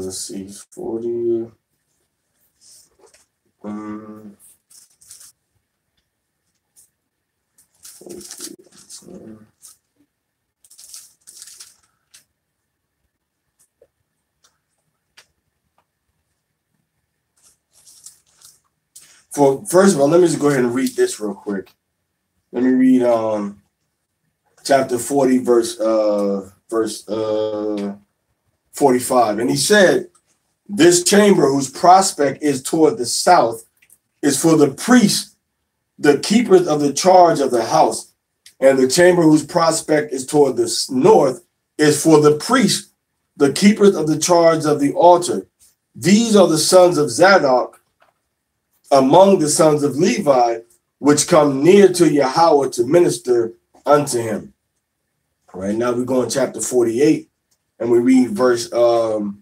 Let's see, 40. First of all, let me just go ahead and read this real quick. Let me read chapter 40, verse 45. And he said, this chamber whose prospect is toward the south is for the priests, the keepers of the charge of the house, and the chamber whose prospect is toward the north is for the priests, the keepers of the charge of the altar. These are the sons of Zadok among the sons of Levi, which come near to Yahweh to minister unto him. All right, now we go in chapter 48 and we read verse 11.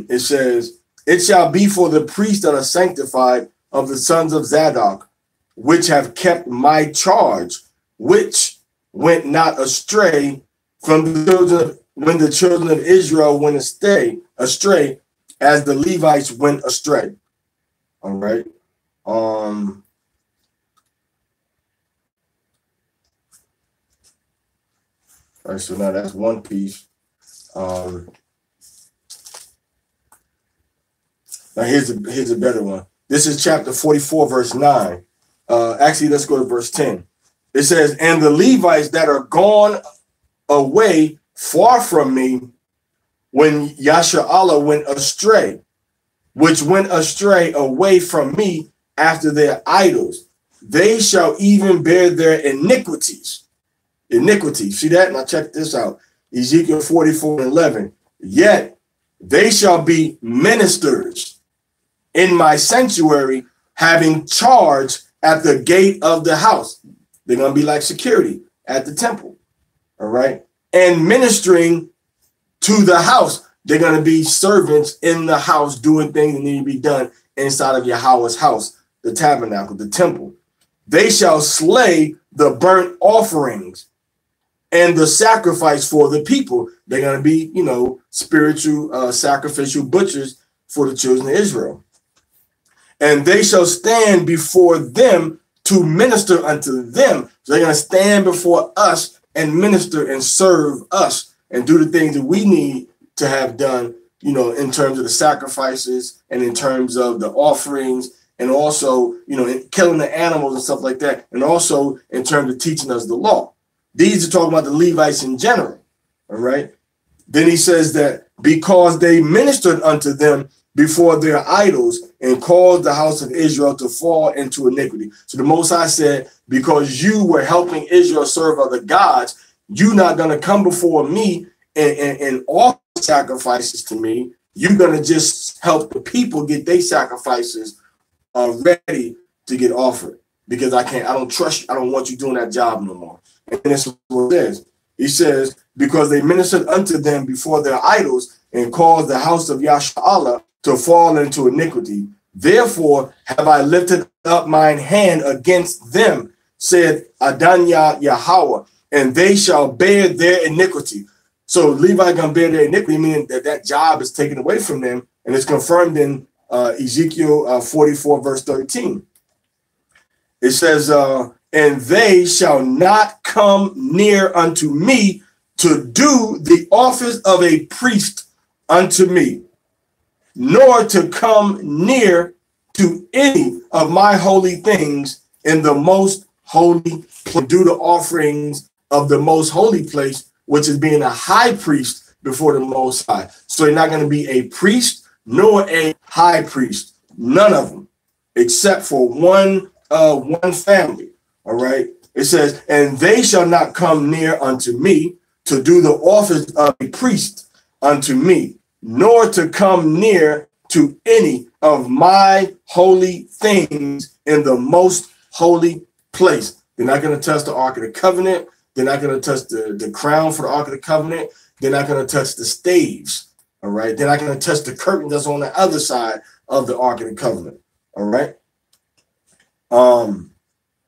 It says, it shall be for the priests that are sanctified of the sons of Zadok, which have kept my charge, which went not astray from the children when the children of Israel went astray, as the Levites went astray. All right. All right, so now that's one piece. Now here's a better one. This is chapter 44, verse 9. Actually, let's go to verse 10. It says, and the Levites that are gone away far from me when Yasharallah went astray, which went astray away from me after their idols, they shall even bear their iniquities. See that? Now check this out. Ezekiel 44 and 11. Yet they shall be ministers in my sanctuary, having charge at the gate of the house. They're going to be like security at the temple. All right. And ministering to the house. They're going to be servants in the house doing things that need to be done inside of Yahweh's house, the tabernacle, the temple. They shall slay the burnt offerings and the sacrifice for the people. They're going to be, you know, spiritual sacrificial butchers for the children of Israel. And they shall stand before them to minister unto them. So they're going to stand before us and minister and serve us and do the things that we need to have done, you know, in terms of the sacrifices and in terms of the offerings and also, you know, in killing the animals and stuff like that. And also in terms of teaching us the law. These are talking about the Levites in general. All right. Then he says that because they ministered unto them before their idols and caused the house of Israel to fall into iniquity. So the Most High said, because you were helping Israel serve other gods, you're not going to come before me and offer sacrifices to me. You're going to just help the people get their sacrifices ready to get offered, because I don't trust you. I don't want you doing that job no more. And that's what it says. He says, because they ministered unto them before their idols and caused the house of Yasha'Allah to fall into iniquity. Therefore have I lifted up mine hand against them, said Adanya Yahweh, and they shall bear their iniquity. So Levi gonna bear their iniquity, meaning that that job is taken away from them, and it's confirmed in Ezekiel 44 verse 13. It says, and they shall not come near unto me to do the office of a priest unto me, nor to come near to any of my holy things in the most holy place, do the offerings of the most holy place, which is being a high priest before the Most High. So you're not going to be a priest nor a high priest, none of them, except for one family. All right. It says, and they shall not come near unto me to do the office of a priest unto me, nor to come near to any of my holy things in the most holy place. They're not going to touch the Ark of the Covenant. They're not going to touch the crown for the Ark of the Covenant. They're not going to touch the staves. All right. They're not going to touch the curtain that's on the other side of the Ark of the Covenant. All right.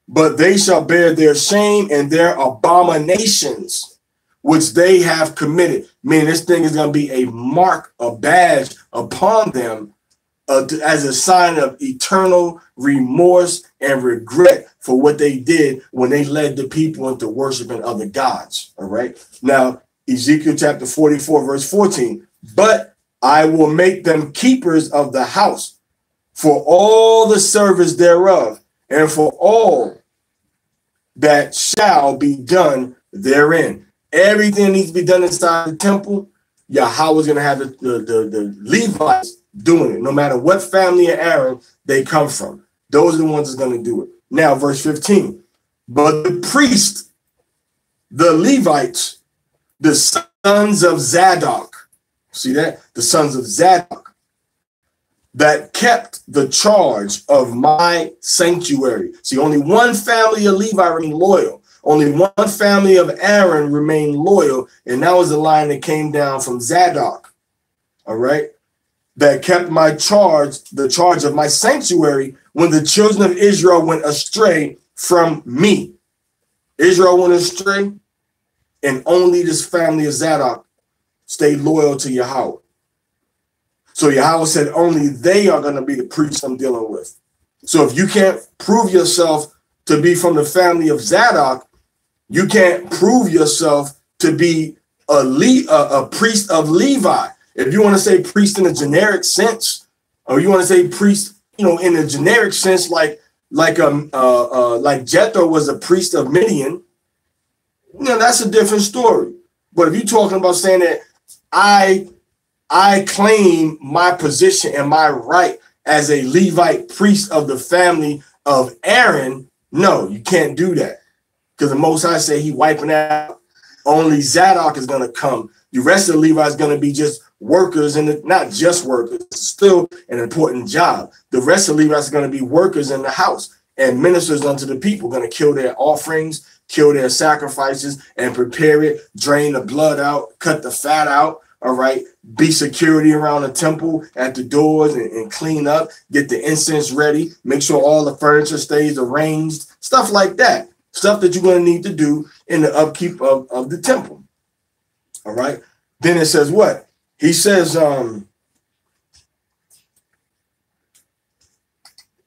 But they shall bear their shame and their abominations, which they have committed. Meaning this thing is going to be a mark, a badge upon them as a sign of eternal remorse and regret for what they did when they led the people into worshiping other gods. All right. Now, Ezekiel chapter 44, verse 14. But I will make them keepers of the house for all the service thereof, and for all that shall be done therein. Everything needs to be done inside the temple. Yahweh is going to have the Levites doing it, no matter what family of Aaron they come from. Those are the ones that's going to do it. Now, verse 15. But the priest, the Levites, the sons of Zadok, see that? The sons of Zadok, that kept the charge of my sanctuary. See, only one family of Levi remained loyal. Only one family of Aaron remained loyal, and that was the line that came down from Zadok. All right? That kept my charge, the charge of my sanctuary, when the children of Israel went astray from me. Israel went astray, and only this family of Zadok stayed loyal to Yahweh. So Yahweh said only they are going to be the priests I'm dealing with. So if you can't prove yourself to be from the family of Zadok, you can't prove yourself to be a priest of Levi. If you want to say priest in a generic sense, or you want to say priest, in a generic sense, like Jethro was a priest of Midian, that's a different story. But if you're talking about saying that I claim my position and my right as a Levite priest of the family of Aaron, no, you can't do that. Because the Most High say he wiping out. Only Zadok is going to come. The rest of the Levi is going to be just workers, and not just workers. It's still an important job. The rest of the Levites are going to be workers in the house and ministers unto the people, going to kill their offerings, kill their sacrifices, and prepare it, drain the blood out, cut the fat out. All right, be security around the temple at the doors and clean up, get the incense ready, make sure all the furniture stays arranged, stuff like that. Stuff that you're going to need to do in the upkeep of the temple. All right. Then it says what? He says, sons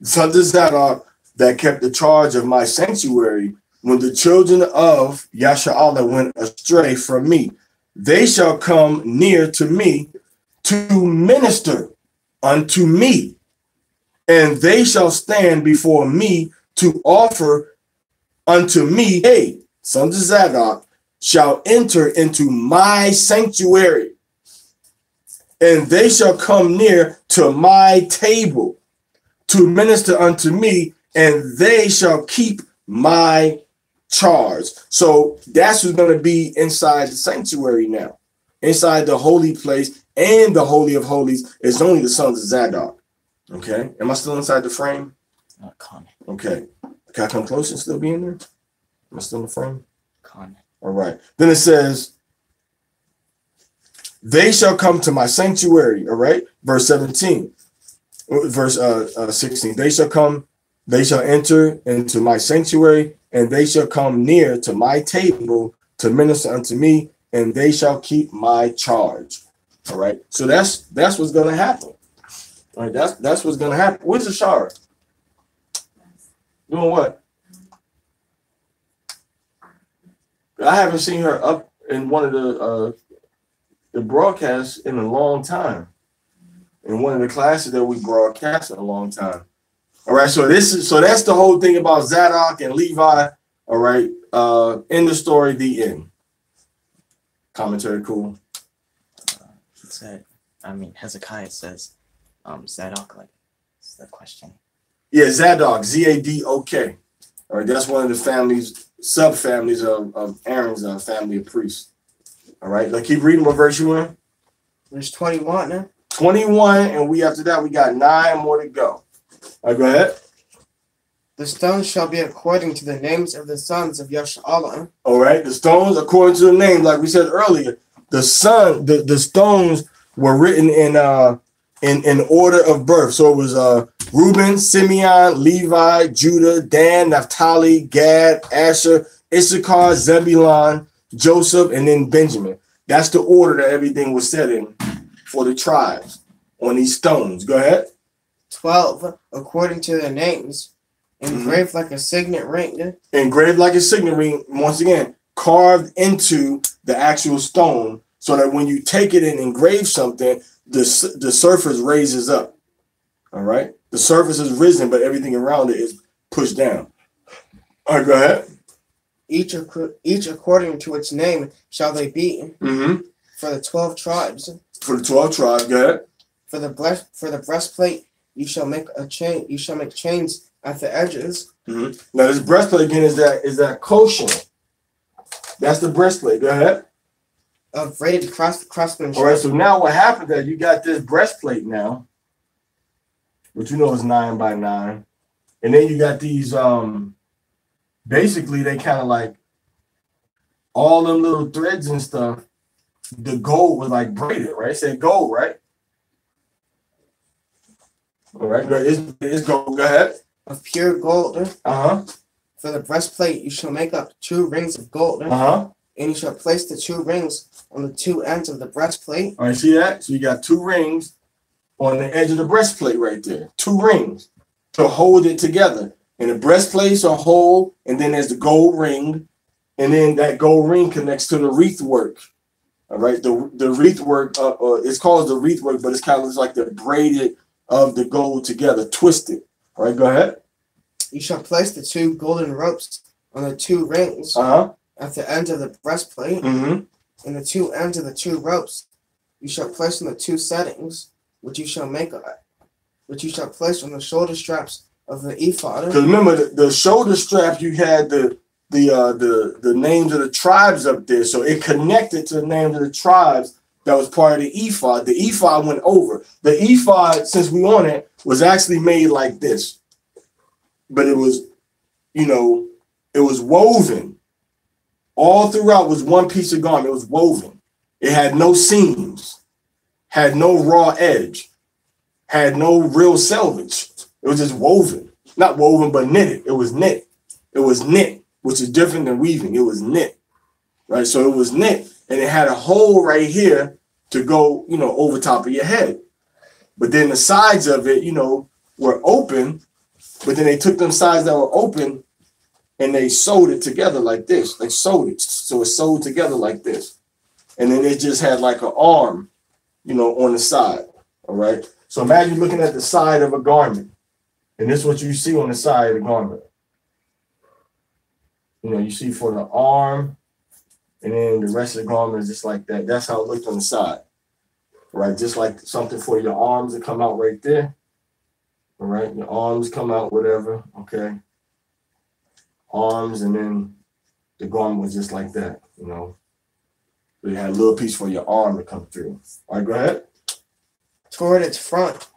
of Zadok that kept the charge of my sanctuary when the children of Yasha'Allah went astray from me. They shall come near to me to minister unto me, and they shall stand before me to offer unto me. Hey, sons of Zadok shall enter into my sanctuary, and they shall come near to my table to minister unto me, and they shall keep my charge. So that's what's going to be inside the sanctuary now. Inside the holy place and the Holy of Holies is only the sons of Zadok. Okay. Am I still inside the frame? Okay. Can I come close and still be in there? Am I still in the frame? All right. Then it says, they shall come to my sanctuary. All right, verse 17, verse 16. They shall enter into my sanctuary, and they shall come near to my table to minister unto me, and they shall keep my charge. All right, so that's what's gonna happen. All right, that's what's gonna happen. Where's the shower? Doing what? I haven't seen her up in one of the broadcasts in a long time. In one of the classes that we broadcast in a long time. All right, so that's the whole thing about Zadok and Levi. All right, in the story, the end. Commentary, cool. Hezekiah says, Zadok, like, it's the question. Yeah, Zadok, Z-A-D-O-K. All right, that's one of the families, subfamilies of Aaron's family of priests. All right, like keep reading. What verse you in? Verse 21 now. 21, and after that we got 9 more to go. All right, go ahead. The stones shall be according to the names of the sons of Yashar'Allah. All right, the stones according to the names, like we said earlier. The stones were written in order of birth. So it was Reuben, Simeon, Levi, Judah, Dan, Naphtali, Gad, Asher, Issachar, Zebulun, Joseph, and then Benjamin. That's the order that everything was set in for the tribes on these stones. Go ahead. 12 according to their names, engraved like a signet ring. Engraved like a signet ring, once again, carved into the actual stone, so that when you take it and engrave something, the surface raises up. All right, the surface is risen, but everything around it is pushed down. All right, go ahead. Each according to its name shall they be. For the 12 tribes. For the 12 tribes, go ahead. For the breastplate, you shall make a chain. You shall make chains at the edges. Now this breastplate again is that kosher. That's the breastplate. Go ahead. Of braided craftsmanship. All right. So now what happened? That you got this breastplate now, which you know is 9 by 9, and then you got these. Basically, they kind of like all them little threads and stuff. The gold was like braided, right? It said gold, right? All right, it's gold. Go ahead. Of pure gold. For the breastplate, you shall make up 2 rings of gold. And you shall place the 2 rings on the 2 ends of the breastplate. All right, see that? So you got 2 rings on the edge of the breastplate right there. 2 rings to hold it together. And the breastplate's a hole, and then there's the gold ring, and then that gold ring connects to the wreath work. All right, the wreath work, it's called the wreath work, but it's kind of like the braided of the gold together, twisted. All right, go ahead. You shall place the 2 golden ropes on the 2 rings at the ends of the breastplate, and the 2 ends of the 2 ropes you shall place on the 2 settings, which you shall place on the shoulder straps of the ephod. Because remember, the shoulder strap, you had the names of the tribes up there, so it connected to the names of the tribes that was part of the ephod. The ephod went over. The ephod, since we on it, was actually made like this, but it was, it was woven. All throughout was one piece of garment. It was woven. It had no seams, had no raw edge, had no real selvage. It was just woven. Not woven, but knitted. It was knit. It was knit, which is different than weaving. It was knit, right? So it was knit, and it had a hole right here to go, over top of your head. But then the sides of it, were open, but then they took them sides that were open and they sewed it together like this. They sewed it. So it's sewed together like this. And then it just had like an arm, on the side. All right. So imagine looking at the side of a garment. And this is what you see on the side of the garment. You see for the arm, and then the rest of the garment is just like that. That's how it looked on the side. Right? Just like something for your arms to come out right there. All right? Your arms come out, whatever. Okay. Arms, and then the garment was just like that, So you had a little piece for your arm to come through. All right, go ahead. Toward its front.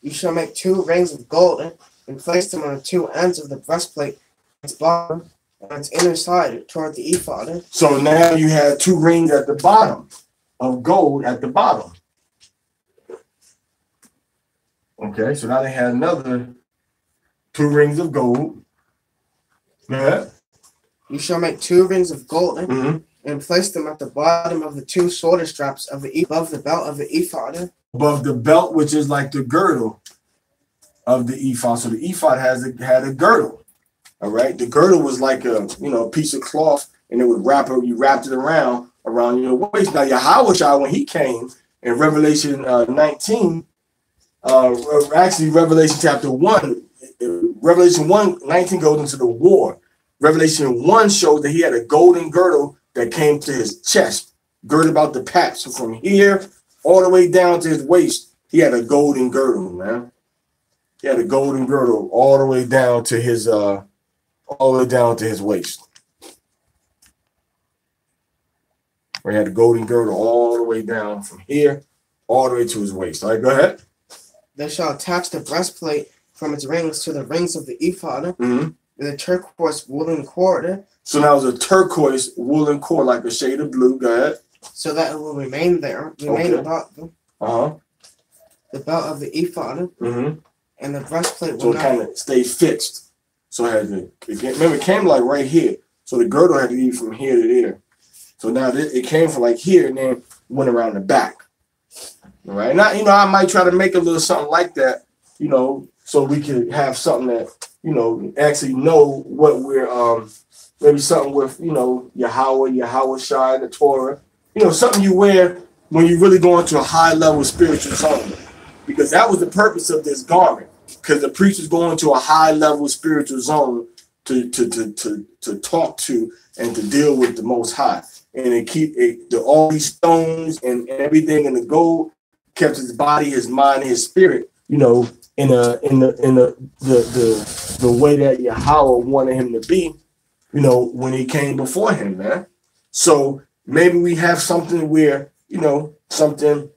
You shall make 2 rings of gold and place them on the 2 ends of the breastplate, its bottom, and its inner side toward the ephod. So now you have 2 rings at the bottom. of gold at the bottom. Okay, so now they had another 2 rings of gold. Go ahead. You shall make 2 rings of gold and place them at the bottom of the 2 shoulder straps of the above the belt of the ephod. Above the belt, which is like the girdle of the ephod. So the ephod had a girdle. All right. The girdle was like a piece of cloth, and it would you wrapped it around your waist. Now Yahweh, when he came in Revelation 19, actually Revelation chapter 1, Revelation 1:19 goes into the war. Revelation 1 showed that he had a golden girdle that came to his chest, girded about the paps. So from here all the way down to his waist, he had a golden girdle, man. He had a golden girdle all the way down to his waist. Where he had a golden girdle all the way down from here, all the way to his waist. All right, go ahead. They shall attach the breastplate from its rings to the rings of the ephod with a turquoise woolen cord. So now it's a turquoise woolen cord, like a shade of blue. Go ahead. So that it will remain about the belt of the ephod, and the breastplate will so it kind of stay fixed. So it came like right here. So the girdle had to be from here to there. So now it came from like here and then went around the back. All right. Now, I might try to make a little something like that, so we can have something that, actually know what we're, maybe something with, Yahweh Shai, the Torah, something you wear when you really go into a high level spiritual zone, because that was the purpose of this garment, because the priest was going to a high level spiritual zone to talk to and to deal with the Most High, and all these stones and everything in the gold kept his body, his mind, his spirit, in the way that Yahweh wanted him to be, when he came before him, man. So maybe we have something where, something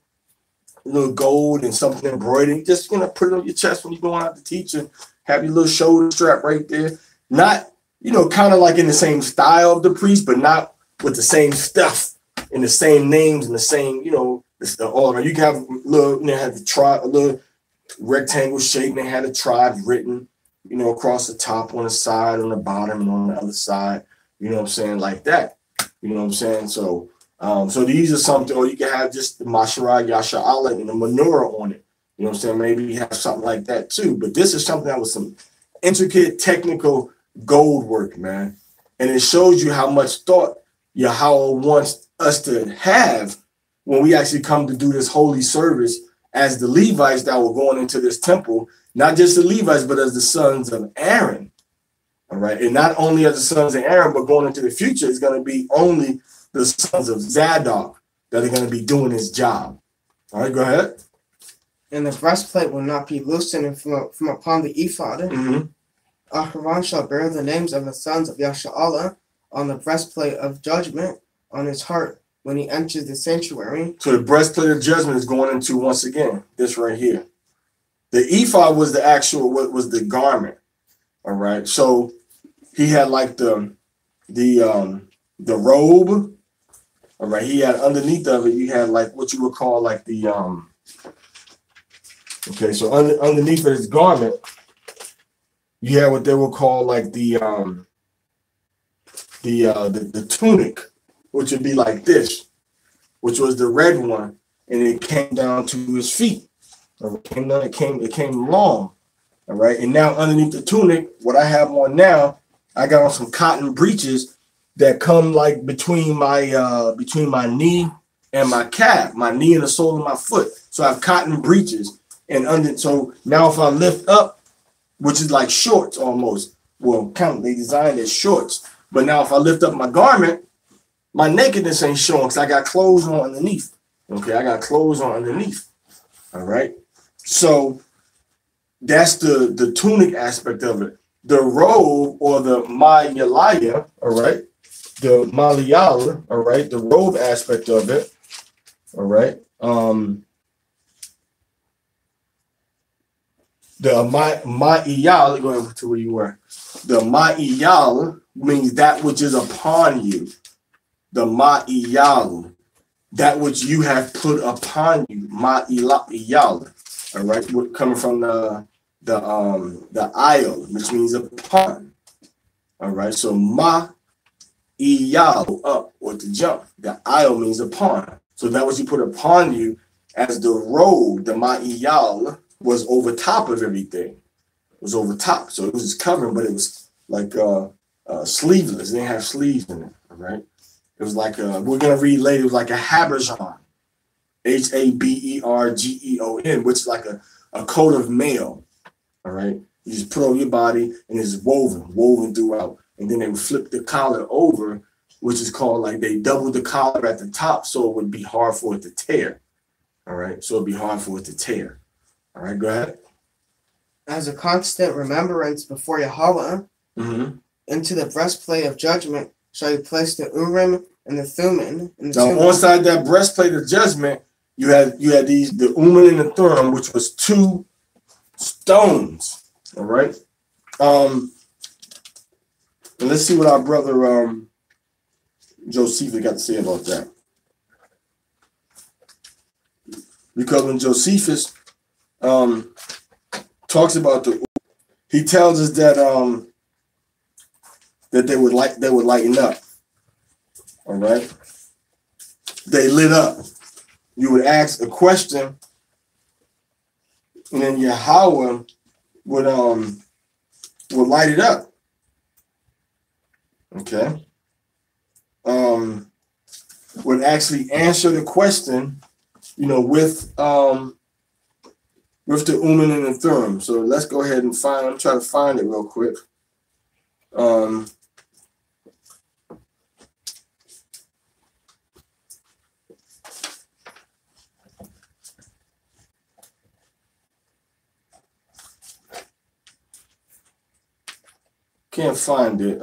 a little gold and something embroidered, just put it on your chest when you're going out to teach, and have your little shoulder strap right there. Not, kind of like in the same style of the priest, but not with the same stuff and the same names and the same, all of it. You can have a little, had the tribe, a little rectangle shape, and they had a tribe written, across the top, on the side, on the bottom, and on the other side, like that. You know what I'm saying? So so these are something, or you can have just the Masharah Yasha'Allah and the menorah on it. You know what I'm saying? Maybe you have something like that too. But this is something that was some intricate technical gold work, man. And it shows you how much thought Yahweh wants us to have when we actually come to do this holy service as the Levites that were going into this temple, not just the Levites, but as the sons of Aaron. All right. And not only as the sons of Aaron, but going into the future, it's going to be only the sons of Zadok that are going to be doing his job. All right, go ahead. And the breastplate will not be loosened from upon the ephod. Aharon shall bear the names of the sons of Yasha'Allah on the breastplate of judgment on his heart when he enters the sanctuary. So the breastplate of judgment is going into, once again, this right here. The ephod was the actual, what was the garment. All right. So he had like the robe. All right. He had underneath of it, you had like what you would call like the okay, so underneath of his garment, you had what they would call like the tunic, which would be like this, which was the red one, and it came down to his feet. It came long. All right. And now underneath the tunic, what I have on now, I got on some cotton breeches that come like between my knee and my calf, my knee and the sole of my foot. So I have cotton breeches. And so now if I lift up, which is like shorts almost, well, they designed as shorts. But now if I lift up my garment, my nakedness ain't showing because I got clothes on underneath. Okay, I got clothes on underneath. All right. So that's the tunic aspect of it. The robe, or the Ma'yalaya, all right, the Maliyal, all right, the robe aspect of it, all right. The Ma'iyal, going to where you were. The Ma'iyal means that which is upon you. The Ma'iyal. that which you have put upon you, ma iyal. All right, we're coming from the ayal, which means upon. All right, so ma iyal, up or to jump. The ayal means upon. So that was you put upon you as the robe, the ma iyal, was over top of everything. It was over top, so it was covering, but it was like sleeveless. It didn't have sleeves in it. All right, it was like we're gonna read later. It was like a habergeon, Habergeon, which is like a coat of mail. All right, you just put over your body and it's woven throughout, and then they would flip the collar over, which is called, like, they doubled the collar at the top so it would be hard for it to tear. All right, so it'd be hard for it to tear. All right, go ahead. As a constant remembrance before Yahweh, into the breastplate of judgment shall you place the Urim and the Thummim. Now, inside that breastplate of judgment, you had these, the Urim and the Thummim, which was two stones. All right. And let's see what our brother Josephus got to say about that. Because when Josephus talks about he tells us that that they would lighten up. All right, they lit up. You would ask a question, and then Yahweh would light it up. Okay, would actually answer the question, with the Urim and the Thummim. So let's go ahead and I'm trying to find it real quick. Can't find it.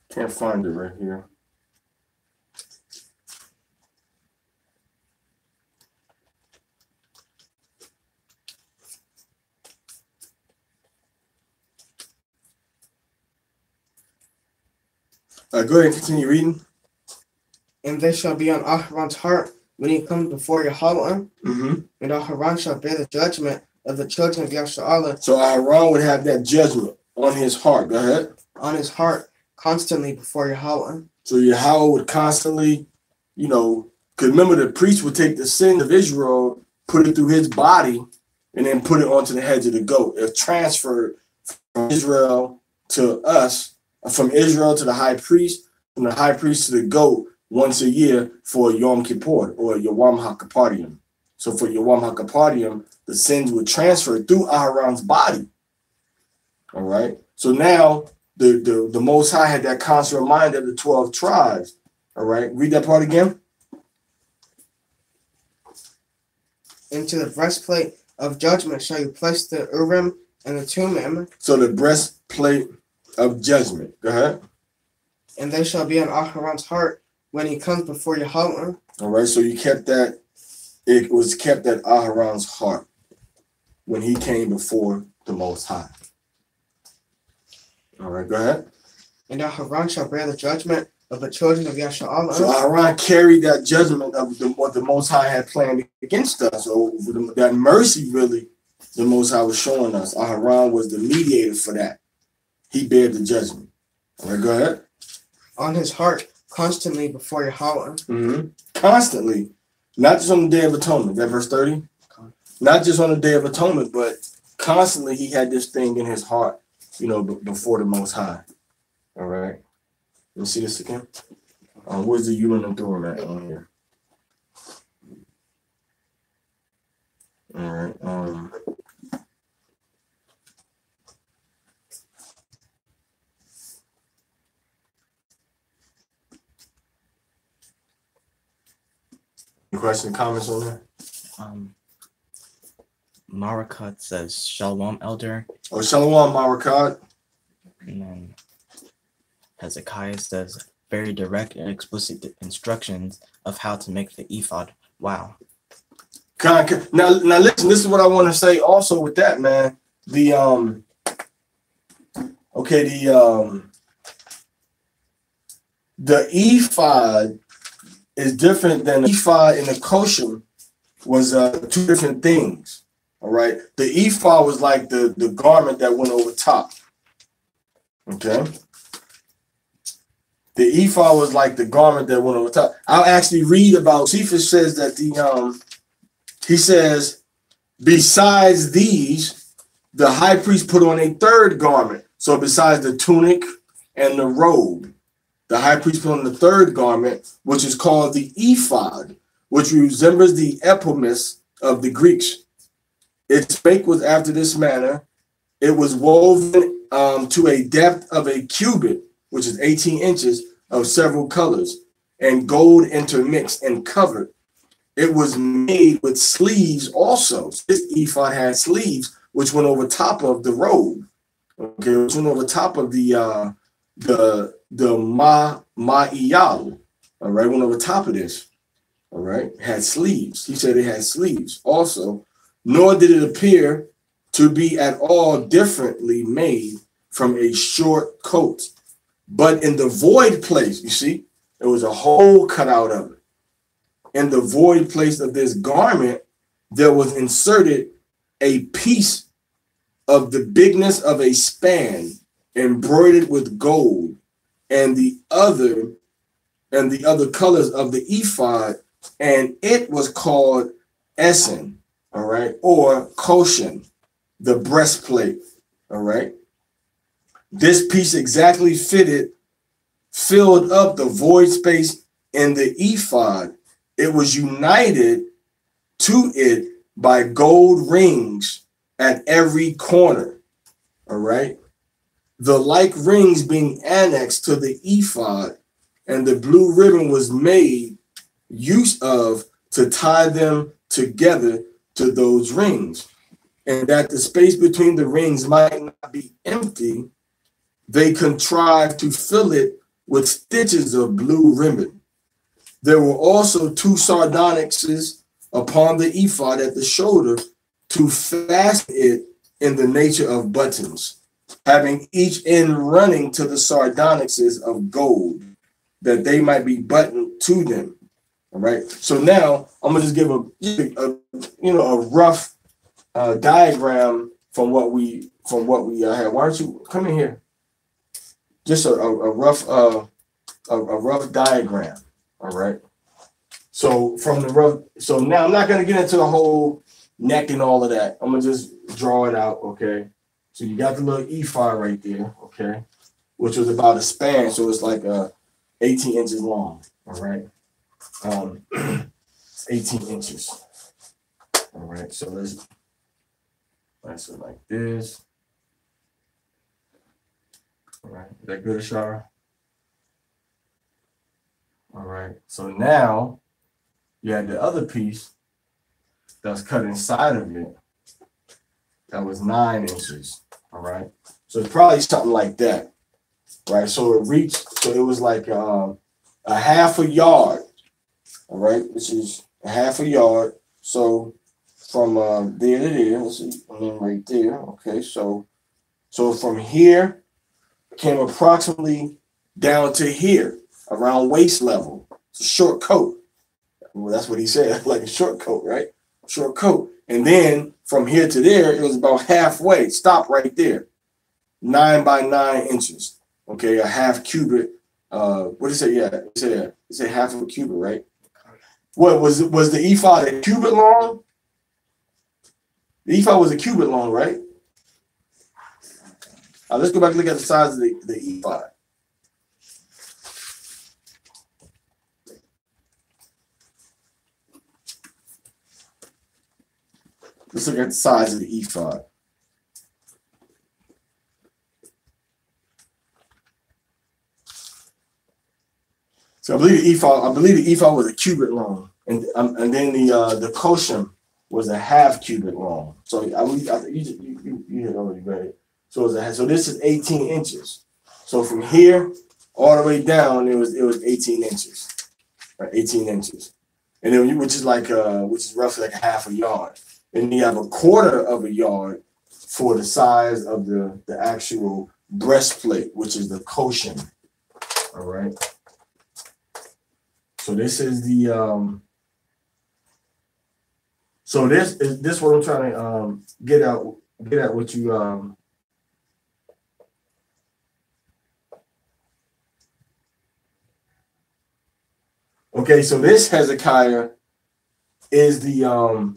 Can't find it right here. Go ahead and continue reading. And they shall be on Aharon's heart when he comes before Yahweh, and Aharon shall bear the judgment of the children of Yashar'Allah. So Aharon would have that judgment on his heart. Go ahead. On his heart, constantly before Yahweh. So Yahweh would constantly, because remember, the priest would take the sin of Israel, put it through his body, and then put it onto the heads of the goat. It transferred from Israel to us, from Israel to the high priest, from the high priest to the goat once a year for Yom Kippur or Yom HaKippurim. So for Yom HaKippurim, the sins would transfer through Aharon's body. All right. So now the Most High had that constant reminder of the 12 tribes. All right. Read that part again. Into the breastplate of judgment shall you place the Urim and the Thummim. So the breastplate of judgment. Go ahead. And they shall be on Aharon's heart when he comes before Yahweh. All right, so you kept that. It was kept at Aharon's heart when he came before the Most High. All right, go ahead. And Aharon shall bear the judgment of the children of Yashar'Allah. So Aharon carried that judgment of what the Most High had planned against us. So that mercy, really, the Most High was showing us. Aharon was the mediator for that. He bared the judgment. All right, go ahead. On his heart, constantly before Yahweh. Constantly. Not just on the Day of Atonement. That verse 30? Not just on the Day of Atonement, but constantly he had this thing in his heart, before the Most High. All right. Let me see this again. Where's the Urim and Thummim at on here? All right. Any questions, comments on that? Marakat says, Shalom, elder. Oh, Shalom, Marakat. And then Hezekiah says, very direct and explicit instructions of how to make the ephod. Wow. Now listen, this is what I want to say also with that, man. Okay, Okay, the ephod is different than the ephod and the kosher was two different things. All right, the ephod was like the garment that went over top. Okay, the ephod was like the garment that went over top. I'll actually read about. Cephas says that he says, besides these, the high priest put on a third garment. So besides the tunic and the robe, the high priest put on the third garment, which is called the ephod, which resembles the epomis of the Greeks. Its make was after this manner. It was woven to a depth of a cubit, which is 18 inches, of several colors, and gold intermixed and covered. It was made with sleeves also. This ephod had sleeves, which went over top of the robe. Okay, which went over top of the ma'iyal. All right, went over top of this. All right, had sleeves. He said it had sleeves also. Nor did it appear to be at all differently made from a short coat. But in the void place, you see, there was a hole cut out of it. In the void place of this garment, there was inserted a piece of the bigness of a span, embroidered with gold, and the other colors of the ephod, and it was called Essen, all right, or Koshen, the breastplate, all right. This piece exactly filled up the void space in the ephod. It was united to it by gold rings at every corner, all right. The like rings being annexed to the ephod, and the blue ribbon was made use of to tie them together to those rings. And that the space between the rings might not be empty, they contrived to fill it with stitches of blue ribbon. There were also two sardonyxes upon the ephod at the shoulder to fasten it in the nature of buttons, having each end running to the sardonyxes of gold, that they might be buttoned to them. All right. So now I'm gonna just give a rough diagram from what we had. Why don't you come in here? Just a rough diagram. All right. So from the rough. So now I'm not gonna get into the whole neck and all of that. I'm gonna just draw it out. Okay. So you got the little ephod right there. Okay, which was about a span. So it's like 18 inches long. All right. 18 inches. All right. So let's place it like this. All right. Is that good, Ashara? All right. So now you had the other piece that's cut inside of it. That was 9 inches. All right. So it's probably something like that. Right. So it reached, so it was like a half a yard. All right. Which is a half a yard. So from there to there, let's see, and then right there. Okay. So from here came approximately down to here, around waist level. It's a short coat. Well, that's what he said, like a short coat, right? Short coat. And then from here to there, it was about halfway. Stop right there. 9 by 9 inches. Okay, a half cubit. What did it say? Yeah, it said half of a cubit, right? What was the ephod a cubit long? The ephod was a cubit long, right? Let's go back and look at the size of the ephod. Let's look at the size of the ephod. So I believe the ephod was a cubit long, and then the koshem was a half cubit long. So I you had already read it. So this is 18 inches. So from here all the way down, it was 18 inches, right? 18 inches, and then which is roughly like a half a yard. And you have a quarter of a yard for the size of the actual breastplate, which is the koshin. All right. So this is the so this is what I'm trying to get at what you okay, so this Hezekiah is the all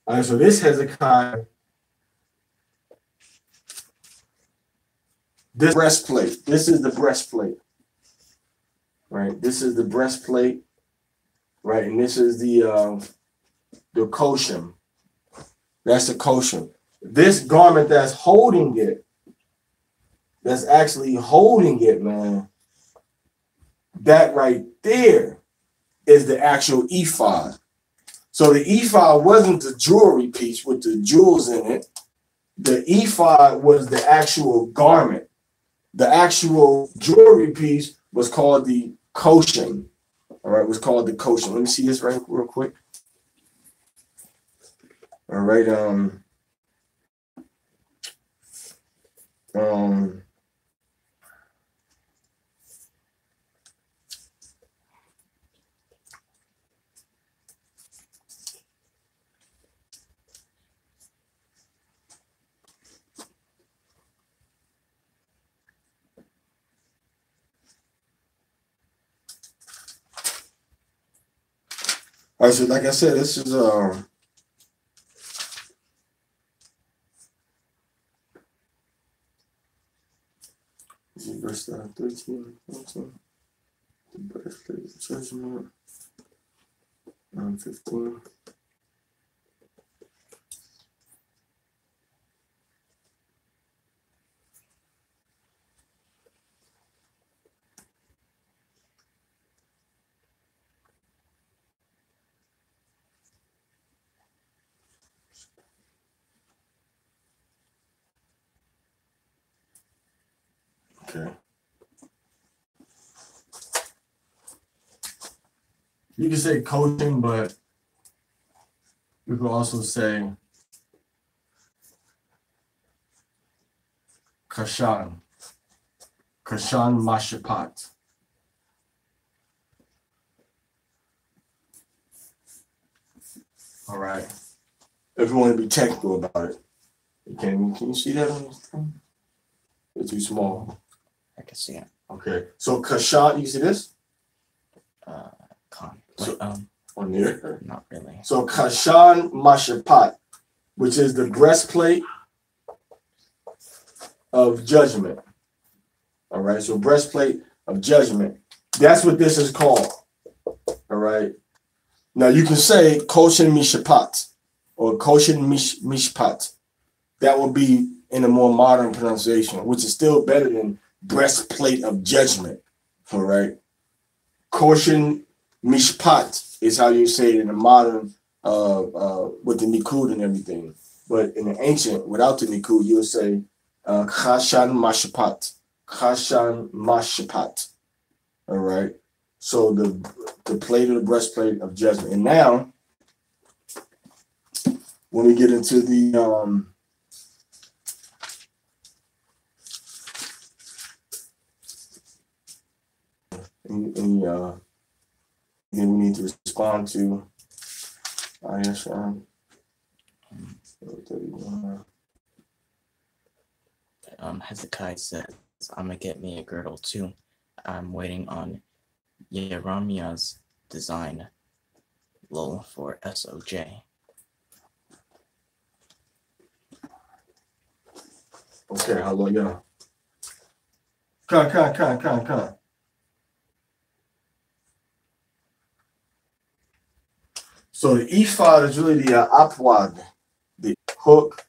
right, so this Hezekiah, this breastplate, this is the breastplate, right? This is the breastplate, right? And this is the koshem. That's the koshem. This garment that's holding it, that's actually holding it, man, that right there is the actual ephod. So the ephod wasn't the jewelry piece with the jewels in it. The ephod was the actual garment. The actual jewelry piece was called the koshem. All right, was called the koshem. Let me see this right real quick. All right, all right, so like I said, this is verse 13, 14, the breastplate of judgment, 15. Okay. You can say coaching, but you could also say kashan mashapat. All right. If you want to be technical about it, can you see that on the screen? It's too small. I can see it. Okay. So kashan, you see this? So, on there? Not really. So kashan mashapat, which is the breastplate of judgment. All right. So breastplate of judgment. That's what this is called. All right. Now you can say koshin mishapat or koshin mishpat. That would be in a more modern pronunciation, which is still better than breastplate of judgment. All right. Koshin mishpat is how you say it in the modern with the nikud and everything. But in the ancient, without the nikud, you would say kashan mashapat. Kashan mashapat. All right. So the plate of the breastplate of judgment. And now, when we get into the then we need to respond to Hezekiah says, I'm gonna get me a girdle too. I'm waiting on Yeremiah's design for SOJ. Okay, hallelujah. Come. So the ephod is really the apwad, the hook,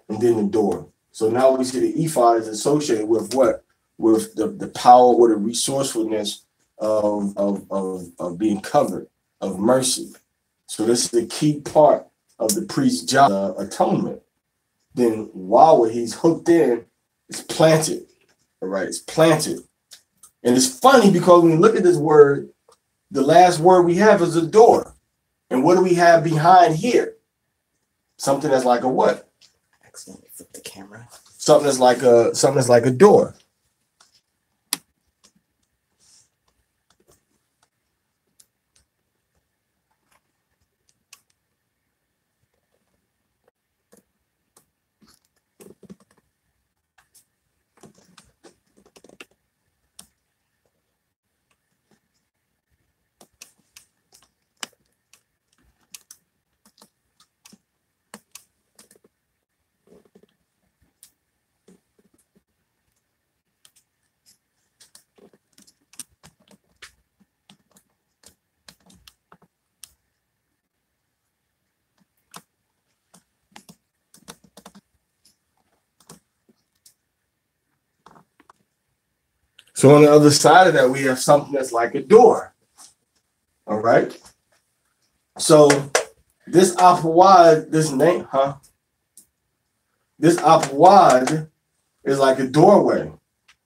and then the door. So now we see the ephod is associated with what? With the power or the resourcefulness of being covered, of mercy. So this is the key part of the priest's job, atonement. Then while he's hooked in, it's planted. All right, it's planted. And it's funny because when you look at this word, the last word we have is a door. And what do we have behind here? Something that's like a what? Accidentally flip the camera. Something that's like a door. So on the other side of that, we have something that's like a door. All right. So this apawad, this name, this apawad is like a doorway.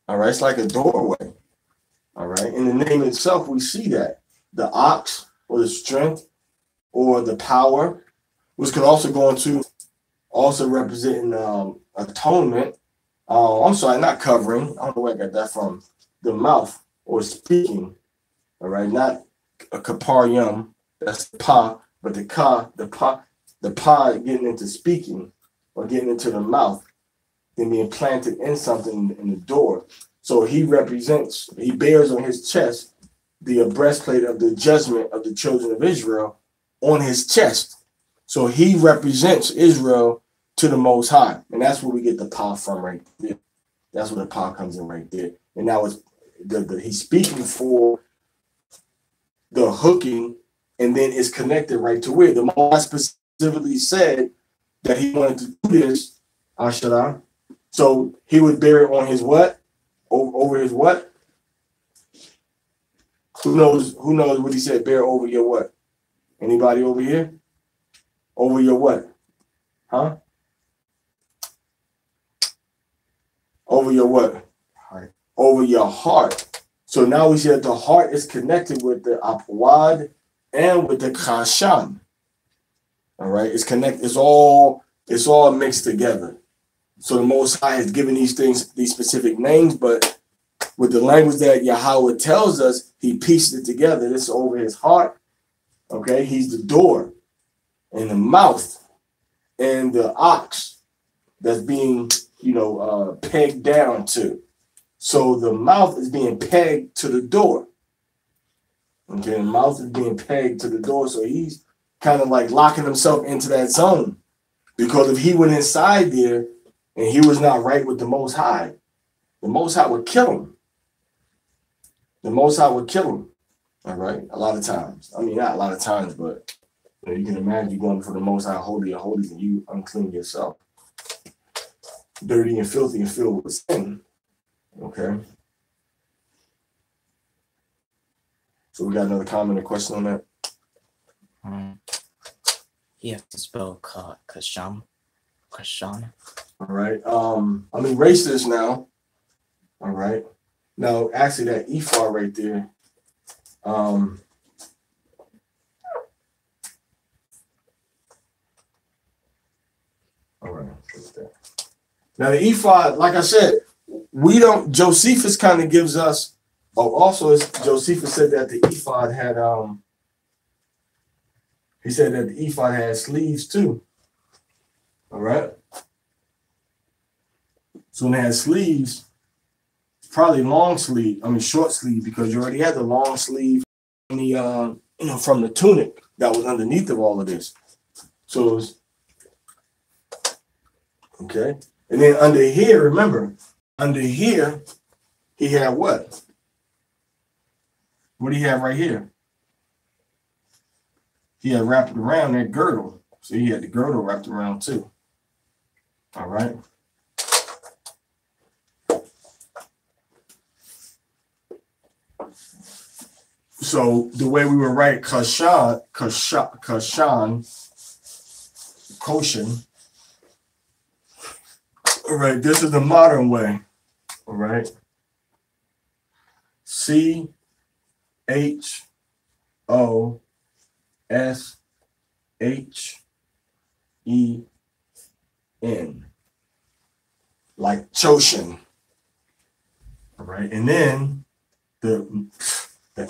All right. It's like a doorway. All right. In the name itself, we see that the ox or the strength or the power, which could also go into also representing atonement. I'm sorry, not covering. I don't know where I got that from. The mouth or speaking. All right, not a kaparyum. That's the pa, but the pa getting into speaking or getting into the mouth, then being planted in something in the door. So he bears on his chest the breastplate of the judgment of the children of Israel on his chest. So he represents Israel to the Most High. And that's where we get the pa from right there. That's where the pa comes in right there. And now it's he's speaking for the hooking, and then it's connected right to where the Most High specifically said that he wanted to do this, Asherah. So he would bear it on his what? Over his what? Who knows what he said? Bear over your what? Anybody over here? Over your what? Huh? Over your what? Heart. Over your heart. So now we see that the heart is connected with the apawad and with the kashan. All right, it's connected. It's all mixed together. So the Most High has given these things these specific names, but with the language that Yahweh tells us, he pieced it together. This is over his heart. Okay, he's the door and the mouth and the ox that's being, pegged down to. So the mouth is being pegged to the door. Okay, the mouth is being pegged to the door. So he's kind of like locking himself into that zone. Because if he went inside there and he was not right with the Most High would kill him. The Most High would kill him. All right, a lot of times. I mean, not a lot of times, but you can imagine you going for the Most High, holy of holies, and you unclean yourself. Dirty and filthy and filled with sin. Okay. So we got another comment or question on that? You have to spell kashan. All right. I'm erase this now. All right. Now, actually, that ephod right there. All right. Now the ephod, like I said, Josephus kind of gives us. Also, Josephus said that the ephod had. He said that the ephod had sleeves too. All right. So when it had sleeves, probably long sleeve. I mean short sleeve, because you already had the long sleeve from the from the tunic that was underneath of all of this. So it was, okay. And then under here, remember, under here, he had what? What do you have right here? He had wrapped around that girdle. So he had the girdle wrapped around too. All right. So the way we would write Koshan, all right, this is the modern way. All right. CHOSHAN. like Choshen. All right, and then the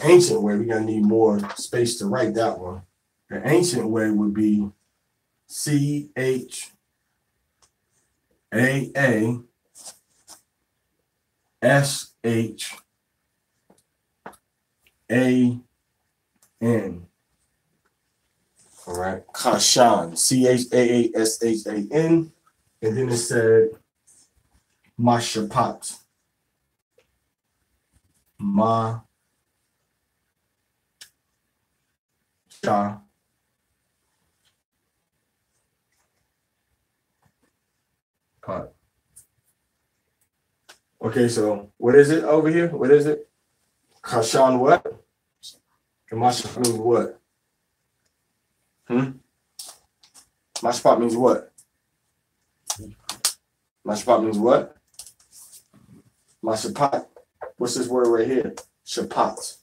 ancient way, we're gonna need more space to write that one. The ancient way would be CHAASHAN. All right, Kashan, CHAASHAN, and then it said Mashapat. Pot. Okay, so what is it over here? What is it? Kashan what? And Mashapat means what? Mashapat means what? Mashapat means what? Mashapat. What's this word right here? Shapat.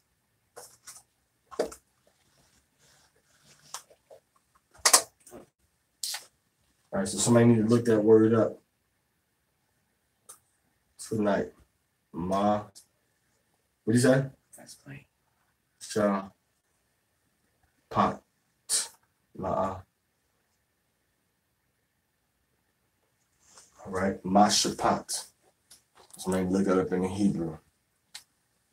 All right, so somebody need to look that word up tonight. What do you say? That's great. Shapat. All right, Mashapat. Somebody look that up in the Hebrew.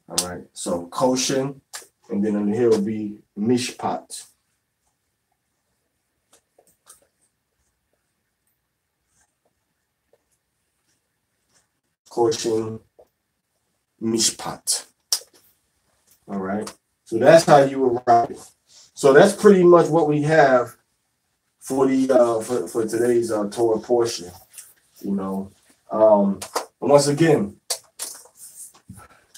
All right, so Koshen, and then on the here will be Mishpat. Koshen, Mishpat. All right, so that's how you arrive. So that's pretty much what we have for the for today's Torah portion. You know, once again,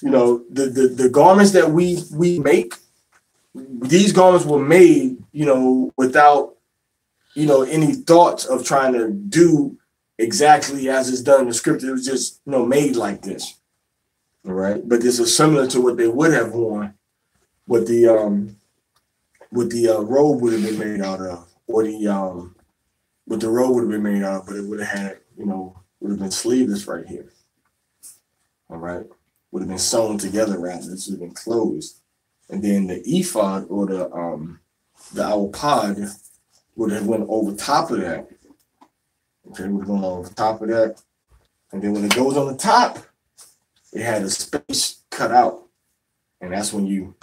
you know, the garments that we make, these garments were made, you know, without, you know, any thoughts of trying to do exactly as it's done in the scripture. It was just, you know, made like this. All right, but this is similar to what they would have worn, what the robe would have been made out of, or what the robe would have been made out of, but it would have had, you know, would have been sleeveless right here. All right, would have been sewn together rather. This would have been closed, and then the ephod or the awpad would have went over top of that. Okay, would have gone over top of that, and then when it goes on the top, it had a space cut out, and that's when you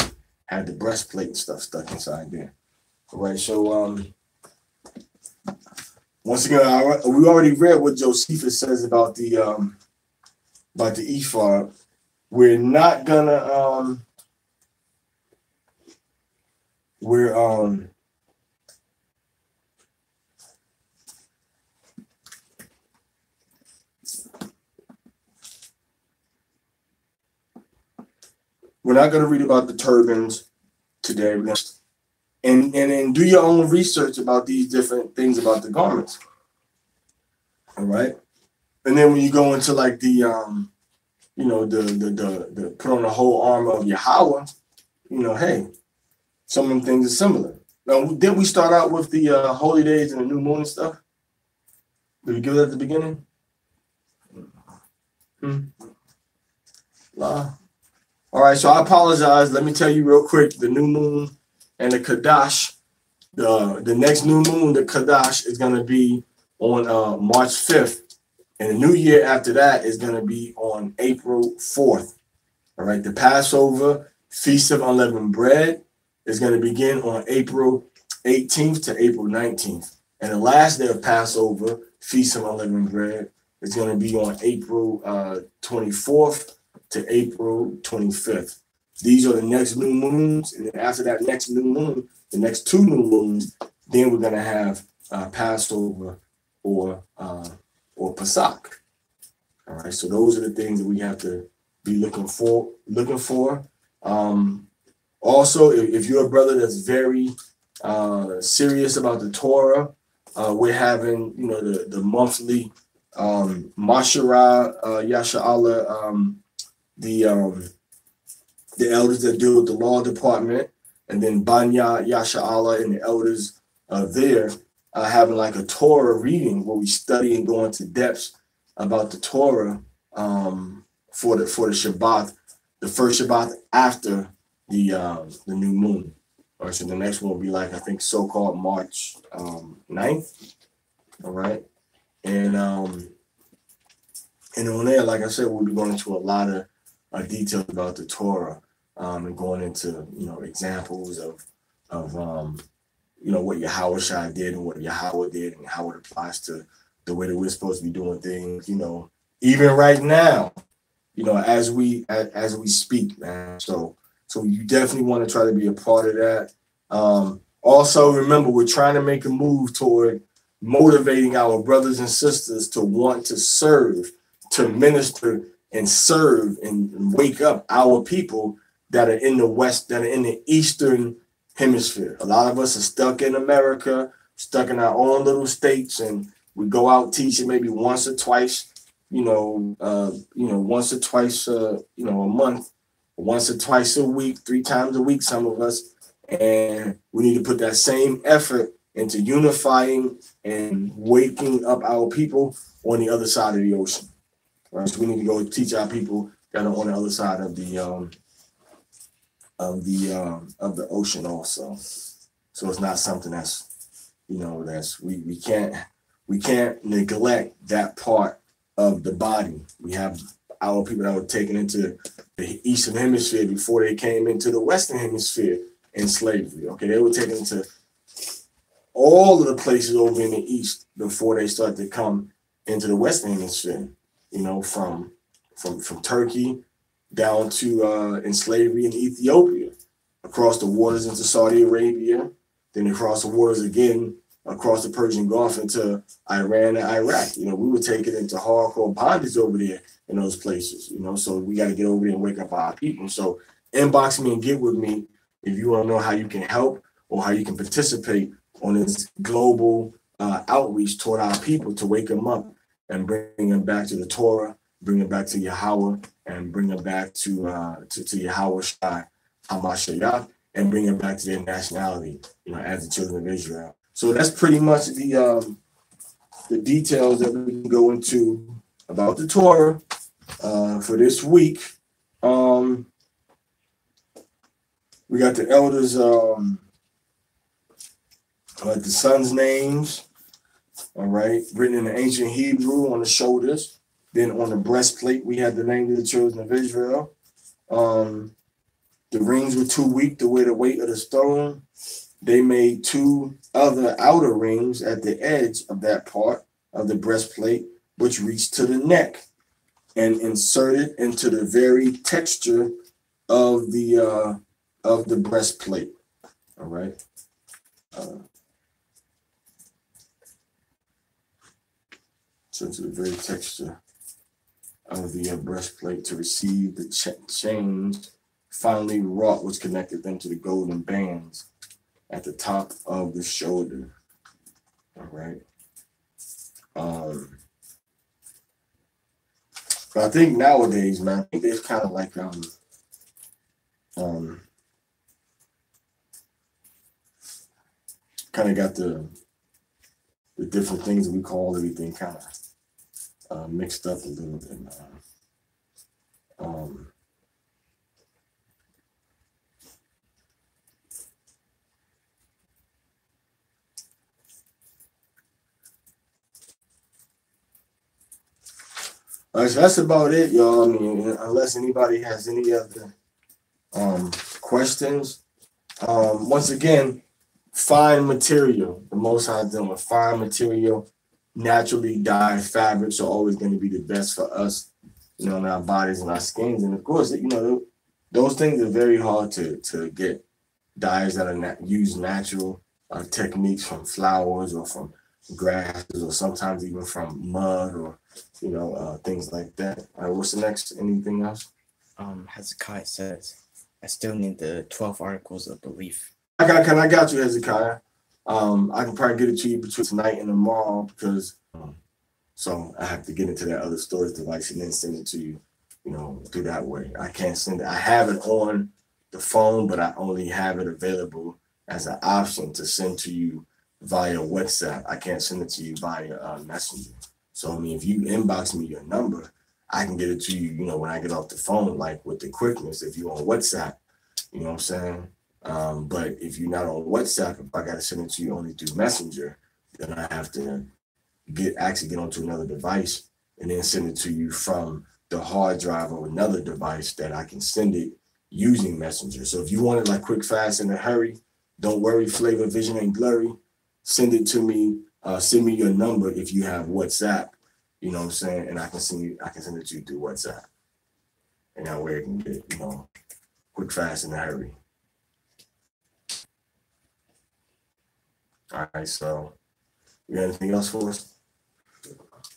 had the breastplate and stuff stuck inside there. All right, so once again, we already read what Josephus says about the ephod. We're not gonna we're not gonna read about the turbans today. We're gonna and then do your own research about these different things about the garments. All right. And then when you go into like the you know, the put on the whole armor of Yahweh, you know, hey, some of them things are similar. Now, did we start out with the holy days and the new moon and stuff? Did we give that at the beginning? All right, so I apologize. Let me tell you real quick, the new moon and the Kadash, the next new moon, the Kadash, is going to be on March 5th. And the new year after that is going to be on April 4th. All right, the Passover, Feast of Unleavened Bread, is going to begin on April 18th to April 19th. And the last day of Passover, Feast of Unleavened Bread, is going to be on April 24th to April 25th. These are the next new moons. And then after that next new moon, the next two new moons, then we're going to have Passover or Pesach. All right, so those are the things that we have to be looking for. Also, if you're a brother that's very serious about the Torah, we're having, you know, the monthly Mashara Yasha'Allah, the elders that deal with the law department, and then Banya Yasha'Allah and the elders there, having like a Torah reading where we study and go into depths about the Torah for the Shabbat, the first Shabbat after the new moon. All right, so the next one will be like, I think, so-called March 9th. All right. And on there, like I said, we'll be going into a lot of details about the Torah and going into, examples of what Yahushua did and what Yahweh did and how it applies to the way that we're supposed to be doing things, even right now, as we speak, man. So you definitely want to try to be a part of that. Also, remember, we're trying to make a move toward motivating our brothers and sisters to want to serve, to minister and serve and wake up our people that are in the West, that are in the Eastern Hemisphere. A lot of us are stuck in America, stuck in our own little states, and we go out teaching maybe once or twice, once or twice, a month, once or twice a week, 3 times a week, some of us. And we need to put that same effort into unifying and waking up our people on the other side of the ocean. Right? So we need to go teach our people that are on the other side of the ocean also. So it's not something that's, we can't neglect that part of the body. We have our people that were taken into the Eastern Hemisphere before they came into the Western Hemisphere in slavery. Okay, they were taken into all of the places over in the East before they started to come into the Western Hemisphere. From Turkey down to in slavery in Ethiopia, across the waters into Saudi Arabia, then across the waters again across the Persian Gulf into Iran and Iraq. We were taken into hardcore bondage over there in those places. So we got to get over there and wake up our people. So inbox me and get with me if you want to know how you can help or how you can participate on this global outreach toward our people to wake them up and bring them back to the Torah, bring them back to Yahweh, and bring them back to Yahweh Shai HaMashiach, and bring them back to their nationality, as the children of Israel. So that's pretty much the details that we can go into about the Torah for this week. We got the elders, the sons' names, all right, written in the ancient Hebrew on the shoulders. Then on the breastplate, we had the name of the children of Israel. The rings were too weak to wear the weight of the stone. They made 2 other outer rings at the edge of that part of the breastplate, which reached to the neck and inserted into the very texture of the breastplate. All right. So to the very texture of the breastplate to receive the chains finally wrought, which connected them to the golden bands at the top of the shoulder. All right. But I think nowadays, man, I think there's kind of like kind of got the different things that we call everything kind of mixed up a little bit, man. All right, so that's about it, y'all. I mean, unless anybody has any other questions. Once again, fine material. The Most High dealing with fine material, naturally dyed fabrics are always going to be the best for us, in our bodies and our skins. And of course, those things are very hard to get. Dyes that are use natural techniques from flowers or from grasses or sometimes even from mud or things like that. All right, what's the next? Anything else? Hezekiah says, I still need the 12 articles of belief. I got you, Hezekiah. I can probably get it to you between tonight and tomorrow because so I have to get into that other storage device and then send it to you, through that way. I can't send it. I have it on the phone, but I only have it available as an option to send to you via WhatsApp. I can't send it to you via Messenger. So, I mean, if you inbox me your number, I can get it to you, you know, when I get off the phone, like with the quickness, if you're on WhatsApp, you know what I'm saying? But if you're not on WhatsApp, if I got to send it to you only through Messenger, then I have to get onto another device and then send it to you from the hard drive of another device that I can send it using Messenger. So if you want it like quick, fast, in a hurry, don't worry, Flavor Vision ain't blurry. Send it to me. Send me your number if you have WhatsApp. You know what I'm saying? And I can send it to you through WhatsApp. And that way I can get, you know, quick, fast, in a hurry. All right, so you got anything else for us?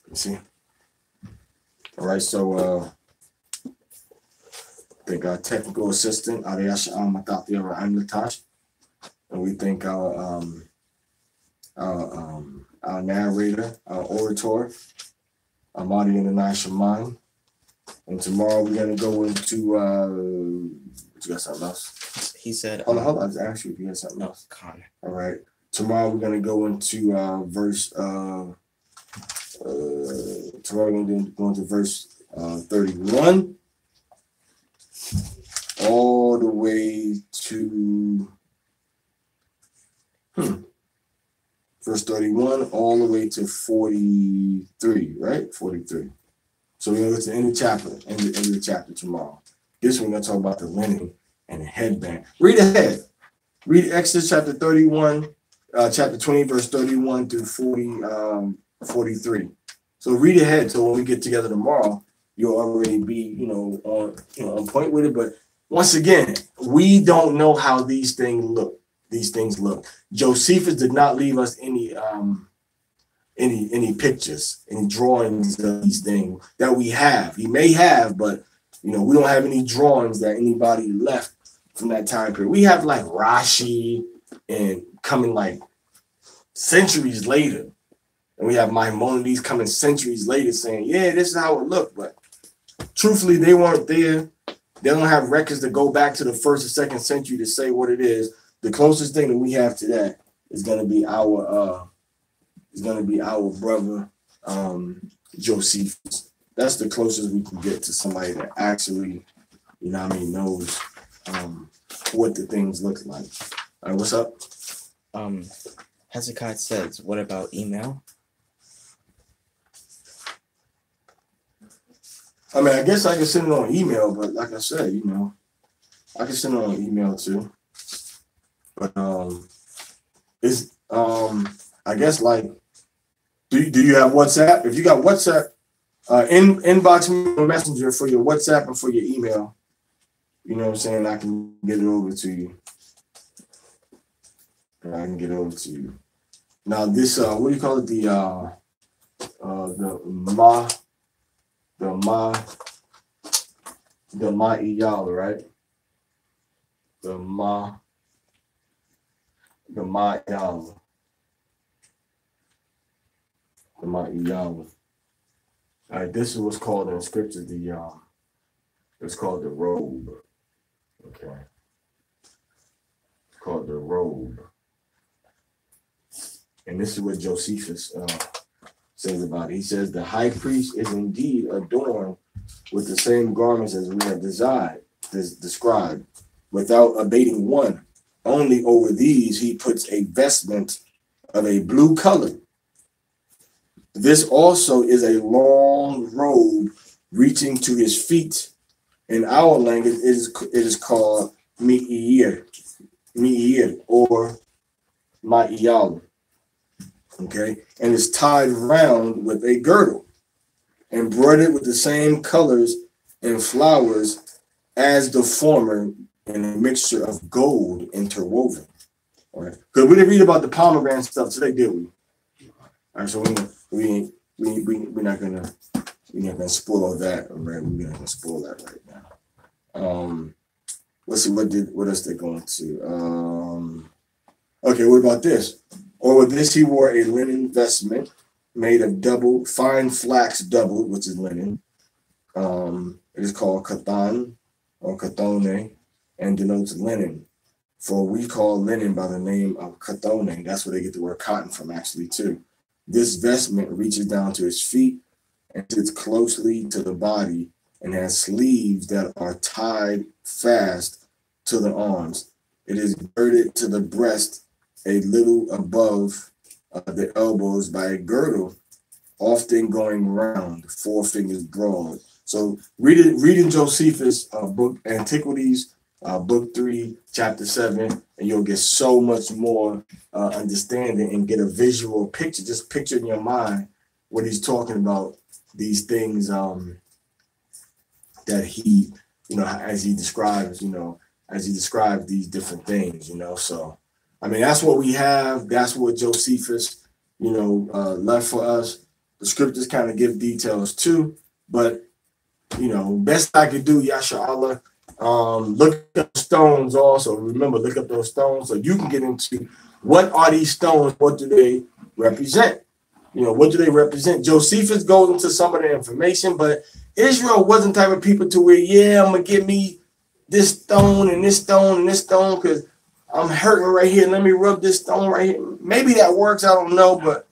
Let's see. All right, so I think our technical assistant, Ariasha Al-Matatia Ra'an, and we thank our narrator, our orator, Amadi in the Nashaman. And tomorrow we're gonna go into you got something else? He said, hold on, I was asking you if you had something else. Connor. All right. Tomorrow we're gonna go into verse tomorrow we're gonna go into verse 31 all the way to verse 31 all the way to 43, right? 43. So we're gonna go to the end of the chapter tomorrow. This one we're gonna talk about the linen and the headband. Read ahead. Read Exodus chapter 31, chapter 20, verse 31 through 43. So read ahead. So when we get together tomorrow, you'll already be, on point with it. But once again, we don't know how these things look. Josephus did not leave us any pictures, any drawings of these things that we have. He may have, but we don't have any drawings that anybody left from that time period. We have like Rashi and coming like centuries later. And we have Maimonides coming centuries later saying, yeah, this is how it looked. But truthfully, they weren't there. They don't have records to go back to the 1st or 2nd century to say what it is. The closest thing that we have to that is going to be our brother Josephus. That's the closest we can get to somebody that actually, knows what the things look like. All right, what's up? Hezekiah says, what about email? I mean, I guess I can send it on email, but like I said, I can send it on email too. But it's I guess like, do you have WhatsApp? If you got WhatsApp, inbox me on Messenger for your WhatsApp and for your email. You know what I'm saying? I can get it over to you. Now this what do you call it? The Ma'iyal, right? The Ma'iyal. All right, this is what's called in scripture it's called the robe. Okay. It's called the robe. And this is what Josephus says about it. He says, the high priest is indeed adorned with the same garments as we have described, without abating one. Only over these he puts a vestment of a blue color. This also is a long robe reaching to his feet. In our language, it is called mi'ir or ma'iyal. Okay, and it's tied round with a girdle, embroidered with the same colors and flowers as the former, and a mixture of gold interwoven. All right, because we didn't read about the pomegranate stuff today, did we? All right, so we're not gonna spoil all that. All right, we're not gonna spoil that right now. Let's see what else they're going to. Okay, what about this? Or with this, he wore a linen vestment made of fine flax doubled, which is linen. It is called katan or katone and denotes linen. For we call linen by the name of kathone. That's where they get the word cotton from, actually, too. This vestment reaches down to his feet and sits closely to the body and has sleeves that are tied fast to the arms. It is girded to the breast a little above the elbows by a girdle, often going round 4 fingers broad. So reading Josephus' book Antiquities, book 3, chapter 7, and you'll get so much more understanding and get a visual picture. Just picture in your mind what he's talking about, these things that he, as he describes, these different things, So, I mean, that's what we have. That's what Josephus, left for us. The scriptures kind of give details too, but, best I could do, Yasha Allah, look up stones also. Remember, look up those stones so you can get into what are these stones, what do they represent? What do they represent? Josephus goes into some of the information, but Israel wasn't the type of people to where, I'm going to give me this stone and this stone and this stone because I'm hurting right here. Let me rub this stone right here. Maybe that works. I don't know. But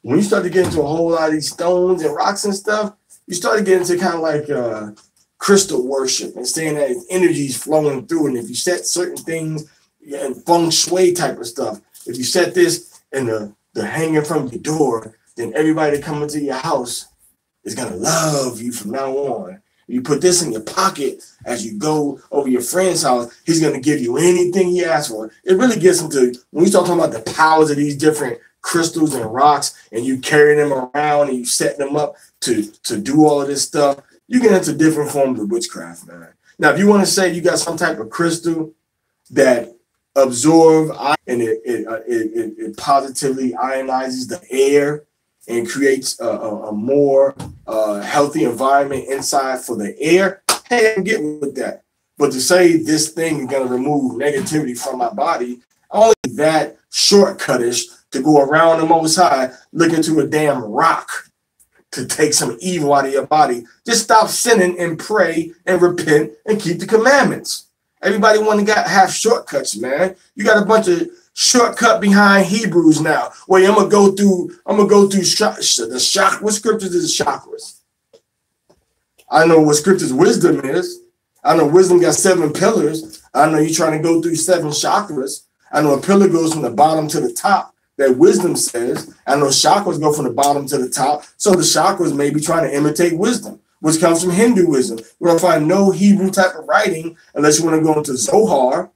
when you start to get into a whole lot of these stones and rocks and stuff, you start to get into kind of like crystal worship and saying that energy is flowing through. And if you set certain things and feng shui type of stuff, if you set this in the hanging from your door, then everybody coming to your house is going to love you from now on. You put this in your pocket as you go over your friend's house, he's going to give you anything he asks for. It really gets into, when you start talking about the powers of these different crystals and rocks, and you carry them around and you set them up to do all of this stuff, you get into different forms of witchcraft, man. Now, if you want to say you got some type of crystal that absorb and it positively ionizes the air and creates a more healthy environment inside for the air, hey, I'm getting with that. But to say this thing is going to remove negativity from my body, only that shortcutish to go around the Most High looking to a damn rock to take some evil out of your body. Just stop sinning and pray and repent and keep the commandments. Everybody want to have shortcuts, man. You got a bunch of shortcut behind Hebrews now. Wait, I'm gonna go through the chakras. What scriptures is the chakras? I know what scriptures wisdom is. I know wisdom got 7 pillars. I know you're trying to go through 7 chakras. I know a pillar goes from the bottom to the top. That wisdom says. I know chakras go from the bottom to the top. So the chakras may be trying to imitate wisdom, which comes from Hinduism. We're gonna find no Hebrew type of writing unless you want to go into Zohar,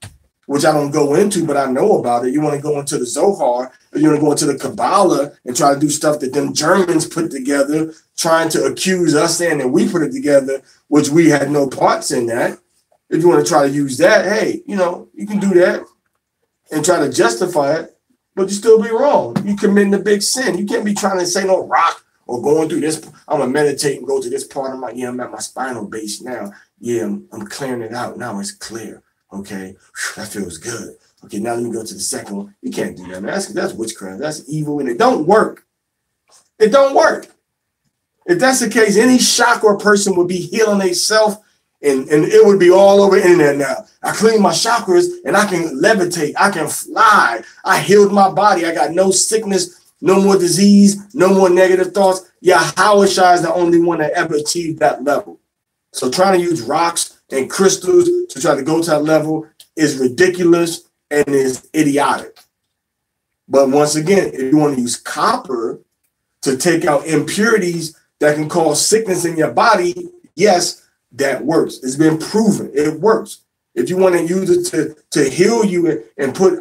which I don't go into, but I know about it. You want to go into the Zohar, or you want to go into the Kabbalah and try to do stuff that them Germans put together, trying to accuse us saying that we put it together, which we had no parts in that. If you want to try to use that, hey, you can do that and try to justify it, but you still be wrong. You committing a big sin. You can't be trying to say no rock or going through this. I'm going to meditate and go to this part of I'm at my spinal base now. Yeah, I'm clearing it out. Now it's clear. Okay, that feels good. Okay, now let me go to the second one. You can't do that, man. That's witchcraft. That's evil, and it don't work. It don't work. If that's the case, any chakra person would be healing themselves, and it would be all over the internet now. I clean my chakras, and I can levitate. I can fly. I healed my body. I got no sickness, no more disease, no more negative thoughts. Yahweh Shai is the only one that ever achieved that level. So trying to use rocks and crystals to try to go to that level is ridiculous and is idiotic. But once again, if you want to use copper to take out impurities that can cause sickness in your body, yes, that works. It's been proven. It works. If you want to use it to heal you and put,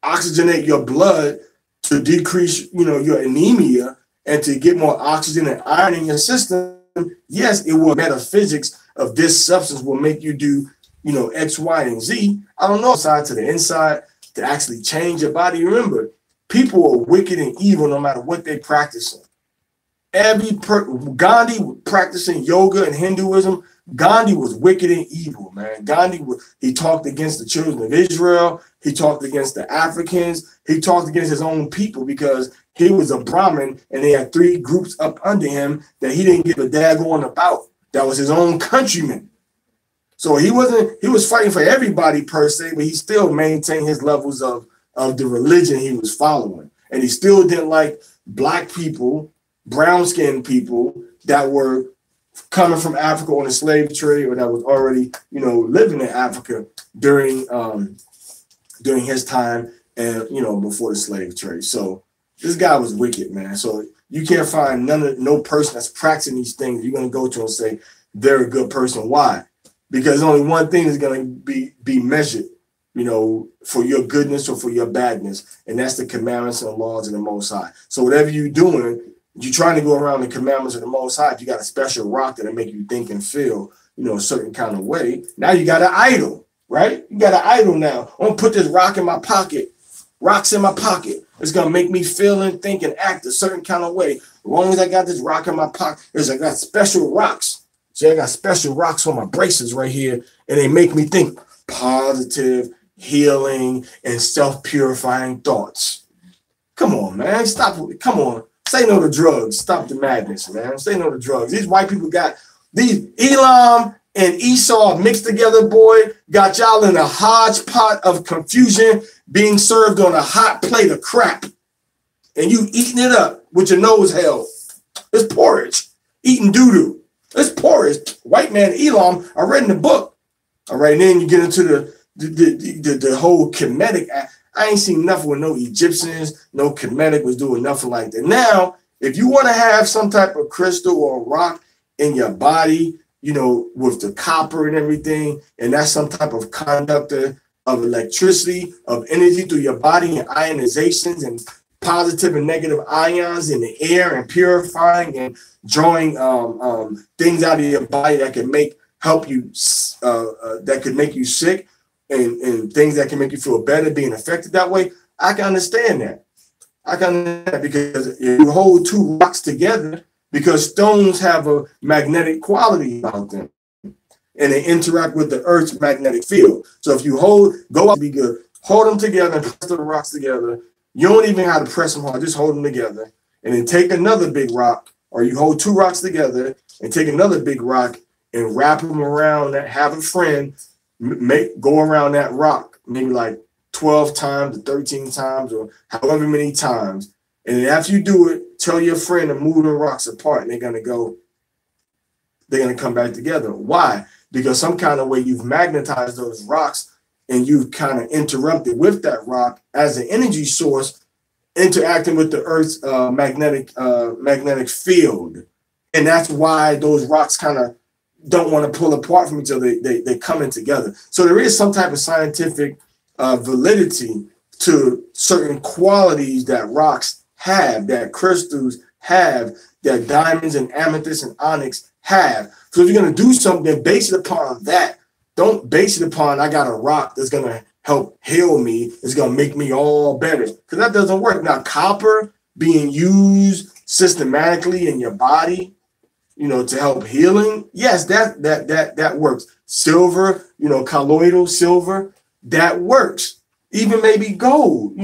oxygenate your blood to decrease, your anemia and to get more oxygen and iron in your system, yes, it will. Metaphysics of this substance will make you do, X, Y, and Z. I don't know, side to the inside to actually change your body. Remember, people are wicked and evil no matter what they practicing. Gandhi practicing yoga and Hinduism. Gandhi was wicked and evil, man. He talked against the children of Israel. He talked against the Africans. He talked against his own people because he was a Brahmin and they had 3 groups up under him that he didn't give a daggone about. That was his own countrymen. So he was fighting for everybody per se, but he still maintained his levels of the religion he was following. And he still didn't like black people, brown-skinned people that were coming from Africa on a slave trade or that was already, living in Africa during his time and, before the slave trade. So this guy was wicked, man. So you can't find no person that's practicing these things you're going to go to and say they're a good person. Why? Because only one thing is going to be measured, for your goodness or for your badness, and that's the commandments and the laws of the Most High. So whatever you're doing, you're trying to go around the commandments of the Most High. You got a special rock that'll make you think and feel, a certain kind of way. Now you got an idol, right? You got an idol now. I'm going to put this rock in my pocket. Rocks in my pocket. It's going to make me feel and think and act a certain kind of way. As long as I got this rock in my pocket, I got special rocks. So I got special rocks on my braces right here, and they make me think positive, healing, and self-purifying thoughts. Come on, man. Stop. Come on. Say no to drugs. Stop the madness, man. Say no to drugs. These white people got these Elam and Esau mixed together, boy. Got y'all in a hodgepodge of confusion being served on a hot plate of crap. And you eating it up with your nose held. It's porridge. Eating doo-doo. It's porridge. White man Elam, I read in the book. All right, and then you get into the whole Kemetic. I ain't seen nothing with no Egyptians, no Kemetic was doing nothing like that. Now, if you want to have some type of crystal or rock in your body, with the copper and everything, and that's some type of conductor of electricity, of energy through your body, and ionizations and positive and negative ions in the air, and purifying and drawing things out of your body that can help you, that could make you sick, and things that can make you feel better being affected that way. I can understand that. I can understand that, because if you hold two rocks together, because stones have a magnetic quality about them, and they interact with the Earth's magnetic field. So if you go out to be good, hold them together and press the rocks together. You don't even have to press them hard, just hold them together. And then take another big rock, or you hold two rocks together and take another big rock and wrap them around that, have a friend go around that rock, maybe like 12 times or 13 times or however many times. And then after you do it, tell your friend to move the rocks apart, and they're going to come back together. Why? Because some kind of way you've magnetized those rocks, and you've kind of interrupted with that rock as an energy source interacting with the Earth's magnetic field. And that's why those rocks kind of don't want to pull apart from each other. They come in together. So there is some type of scientific validity to certain qualities that rocks have, that crystals have, that diamonds and amethyst and onyx have. So if you're going to do something, base it upon that. Don't base it upon, I got a rock that's going to help heal me. It's going to make me all better. Because that doesn't work. Now, copper being used systematically in your body, to help healing, yes, that works. Silver, colloidal silver, that works. Even maybe gold,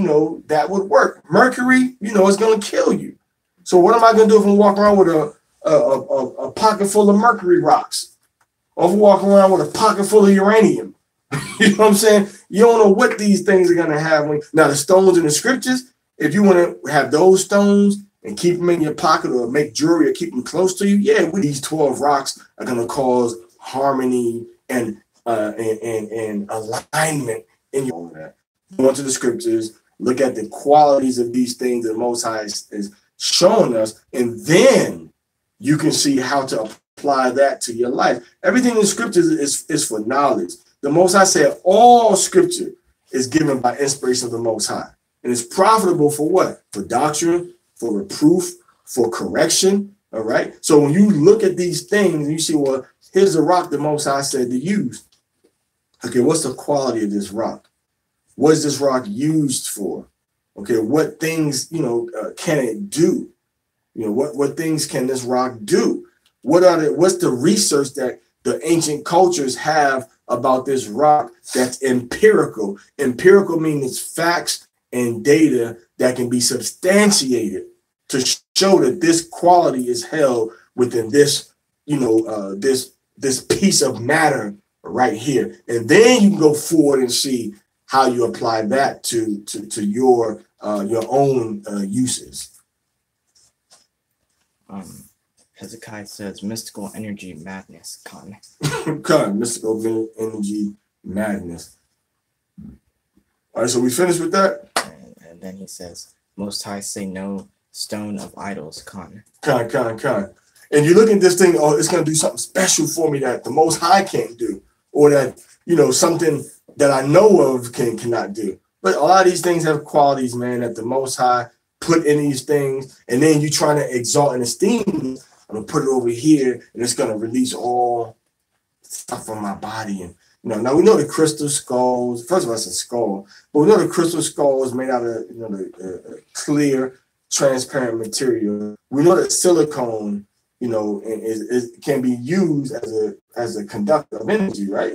that would work. Mercury, it's going to kill you. So what am I going to do if I walk around with a pocket full of mercury rocks? Or if I walk around with a pocket full of uranium? You know what I'm saying? You don't know what these things are going to have. Now, the stones in the scriptures, if you want to have those stones and keep them in your pocket or make jewelry or keep them close to you, yeah, these 12 rocks are going to cause harmony and alignment in your. Go into the scriptures, look at the qualities of these things that the Most High is showing us, and then you can see how to apply that to your life. Everything in the scriptures is for knowledge. The Most High said all scripture is given by inspiration of the Most High. And it's profitable for what? For doctrine, for reproof, for correction. All right. So when you look at these things, you see, well, here's the rock the Most High said to use. Okay, what's the quality of this rock? What is this rock used for? Okay, what things, can it do? What things can this rock do? What's the research that the ancient cultures have about this rock that's empirical? Empirical means it's facts and data that can be substantiated to show that this quality is held within this, this piece of matter right here. And then you can go forward and see how you apply that to your own uses. Hezekiah says mystical energy madness, Khan. Mystical energy madness. All right, so we finished with that? And then he says, Most High say no stone of idols, Khan. Khan. And you look at this thing, oh, it's going to do something special for me that the Most High can't do, or that, something that I know of cannot do. But a lot of these things have qualities, man, that the Most High put in these things, and then you trying to exalt and esteem them. I'm going to put it over here, and it's going to release all stuff from my body. And, now we know the crystal skulls, first of all, it's a skull, but we know the crystal skull is made out of, the clear, transparent material. We know that silicone, it can be used as a conductor of energy, right?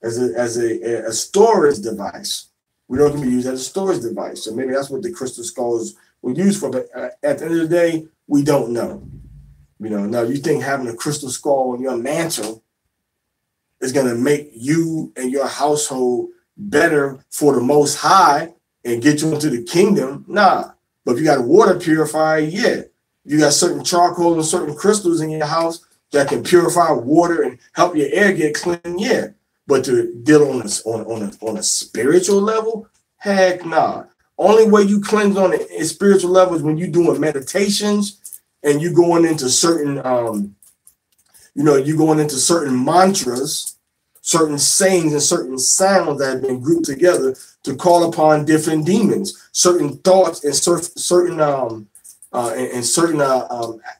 As a storage device. We know it can be used as a storage device. So maybe that's what the crystal skulls were used for. But at the end of the day, we don't know. Now you think having a crystal skull on your mantle is going to make you and your household better for the Most High and get you into the kingdom? Nah. But if you got a water purifier, yeah. You got certain charcoal and certain crystals in your house that can purify water and help your air get clean, yeah. But to deal on a spiritual level, heck nah. Only way you cleanse on a spiritual level is when you're doing meditations and you going into certain certain mantras, certain sayings and certain sounds that have been grouped together to call upon different demons, certain thoughts and certain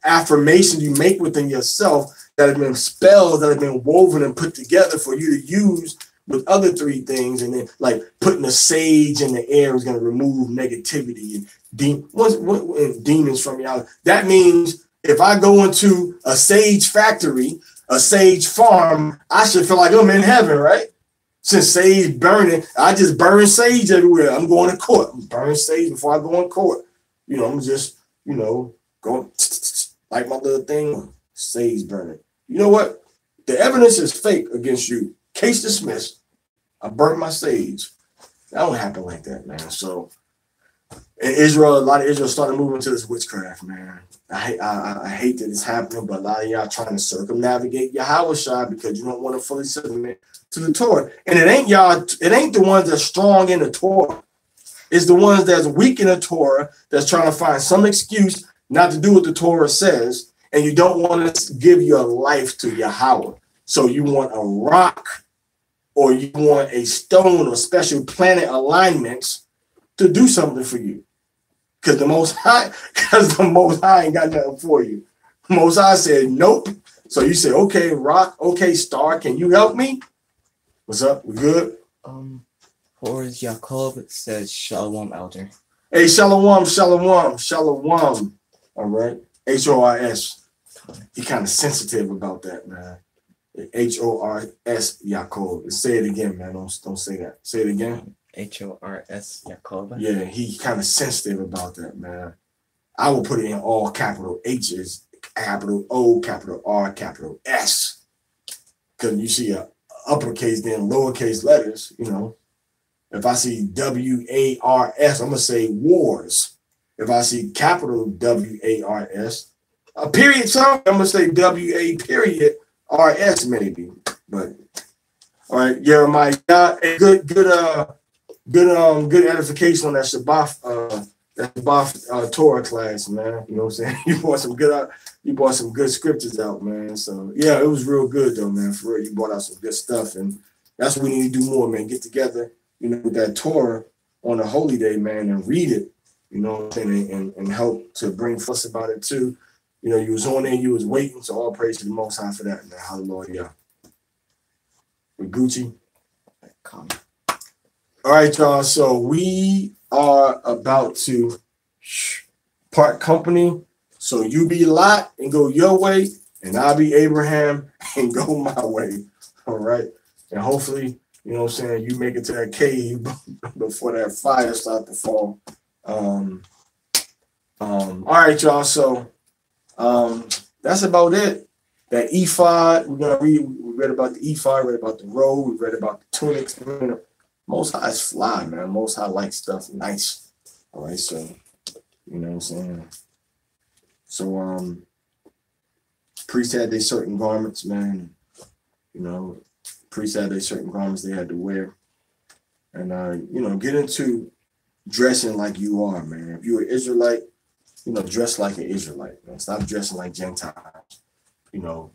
affirmations you make within yourself that have been spells that have been woven and put together for you to use with other three things. And then like putting a sage in the air is going to remove negativity and demons from your house. That means if I go into a sage factory, a sage farm, I should feel like I'm in heaven, right? Since sage burning, I just burn sage everywhere. I'm going to court. I'm burning sage before I go in court. I'm just, going like my little thing, sage burning. You know what? The evidence is fake against you. Case dismissed. I burnt my sage. That don't happen like that, man. So in Israel, a lot of Israel started moving to this witchcraft, man. I hate that it's happening, but a lot of y'all trying to circumnavigate Yahweh because you don't want to fully submit to the Torah. And it ain't the ones that's strong in the Torah. It's the ones that's weak in the Torah that's trying to find some excuse not to do what the Torah says, and you don't want to give your life to Yahweh. So you want a rock or you want a stone or special planet alignments to do something for you. Because the Most High ain't got nothing for you. The Most High said, nope. So you say, okay, rock, okay, star, can you help me? What's up? We good? Horus Yaakov says Shalom, Elder. Hey, Shalom. All right. HORS. He kind of sensitive about that, man. HORS Yaakov. Say it again, man. Don't say that. Say it again. HORS Yaakov. Yeah, he kind of sensitive about that, man. I will put it in all capital H's, capital O, capital R, capital S. Because you see a uppercase, then lowercase letters, If I see WARS, I'm going to say wars. If I see capital WARS, a period sign, I'm going to say WA period RS maybe. But, all right, Jeremiah, good edification on that Shabbat Torah class, man. You know what I'm saying? You brought some good scriptures out, man. So yeah, it was real good though, man. For real, you brought out some good stuff, and that's what we need to do more, man. Get together, with that Torah on a holy day, man, and read it. You know what I'm saying, and help to bring fuss about it too. You was on there, you was waiting. So all praise to the Most High for that, man. Hallelujah. With Gucci. All right, y'all. So we are about to part company. So you be Lot and go your way, and I'll be Abraham and go my way. All right. And hopefully, you make it to that cave before that fire starts to fall. All right, y'all. So that's about it. That ephod, we're gonna read. We read about the ephod, read about the robe, we read about the tunics. Man. Most High is fly, man. Most High like stuff nice. All right, so you know what I'm saying. So priests had their certain garments, man. You know, priests had their certain garments they had to wear, and you know, get into dressing like you are, man. If you're an Israelite, you know, dress like an Israelite, man. Stop dressing like Gentiles. You know,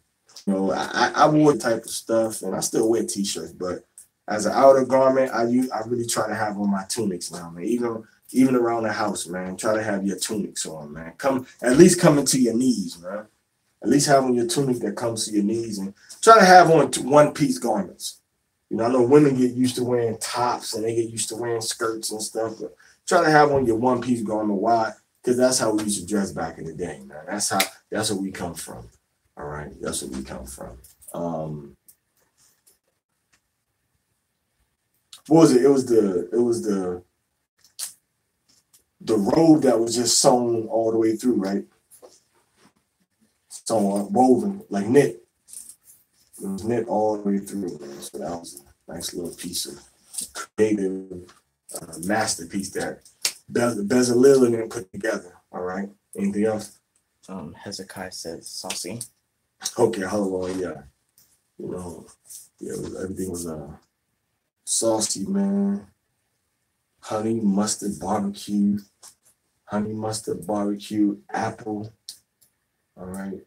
I wore type of stuff, and I still wear t-shirts, but as an outer garment, I really try to have on my tunics now, man. Even around the house, man. Try to have your tunics on, man. At least coming to your knees, man. At least have on your tunic that comes to your knees, and try to have on one-piece garments. You know, I know women get used to wearing tops and they get used to wearing skirts and stuff, but try to have on your one-piece garment. Why? Because that's how we used to dress back in the day, man. That's where we come from. All right, that's where we come from. What was it? It was the robe that was just sewn all the way through, right? So woven like knit. It was knit all the way through, man. So that was a nice little piece of creative masterpiece that Bezalel and them put together. All right. Anything else? Hezekiah says saucy. Okay, hallelujah. You know, yeah, everything was saucy, man. Honey mustard barbecue, apple. All right.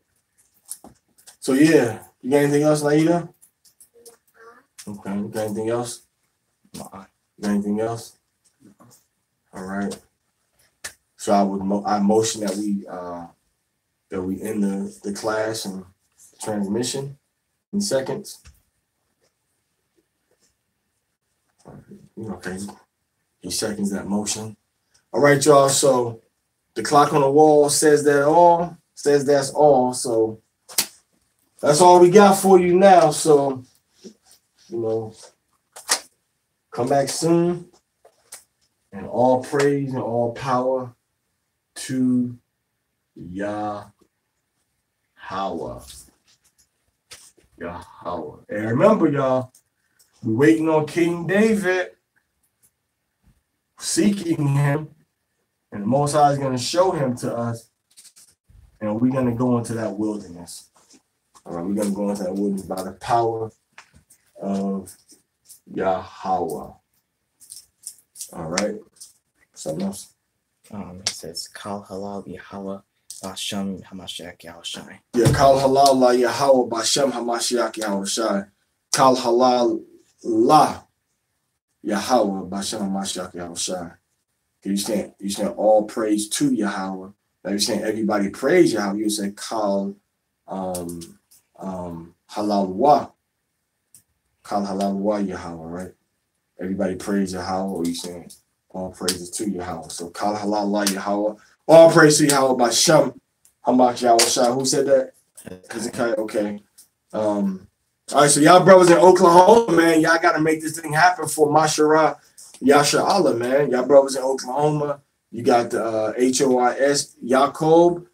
So yeah, you got anything else, Naida? Okay, you got anything else? You got anything else? All right. So I motion that we end the class and transmission in seconds. Okay. He seconds that motion. All right, y'all. So the clock on the wall says that's all. So that's all we got for you now. So, you know, come back soon. And all praise and all power to Yahweh. Yahweh. And remember, y'all, we're waiting on King David, seeking him, and the Most High is going to show him to us, and we're going to go into that wilderness. All right, we're going to go into that wilderness by the power of Yahweh. All right. Something else? It says Kal Halal Yahweh Bashem Hamashiach Yahushai. Yeah, Kal Halal La Yahweh Bashem Hamashiach Yahushai. Kal Halal La Yahweh Bashem Hamashiach Yahushai. You stand all praise to Yahweh. Now you're saying everybody praise Yahweh. You say Kal Halal Wa. Kal Halal Wa Yahweh, right? Everybody praise Yahweh, or you saying all praises to Yahweh. So Kal Halal La Yahweh. All praise to Yahweh by Shem Hamak Yahushai. Who said that? Hezekiah. Okay. All right, so y'all brothers in Oklahoma, man, y'all got to make this thing happen for Masharah Yasha Allah, man. Y'all brothers in Oklahoma, you got the HOIS Yaakov,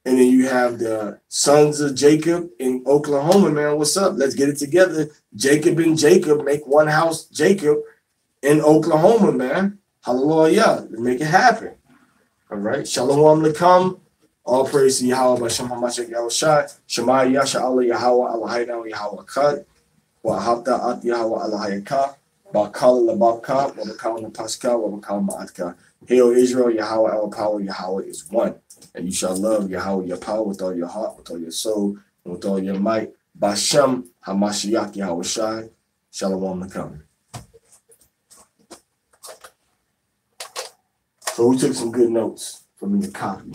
and then you have the sons of Jacob in Oklahoma, man. What's up? Let's get it together. Jacob and Jacob make one house, Jacob, in Oklahoma, man. Hallelujah. Let's make it happen. All right. Shalom Lakam. All praise to Yahweh Bashem Hamashiach Yahushai. Shema Yasha Allah Yahweh Allahayna Yahweh Kad. Wa Habda At Yahweh Allahayaka. Bakal Lababka. Wa Bakal Napaska. Wa Bakal Ma'atka. Hail Israel, Yahweh our power, Yahweh is one. And you shall love Yahweh your power with all your heart, with all your soul, and with all your might. Bashem Hamashiach Yahushai. Shalom Lakam. So we took some good notes for me to copy.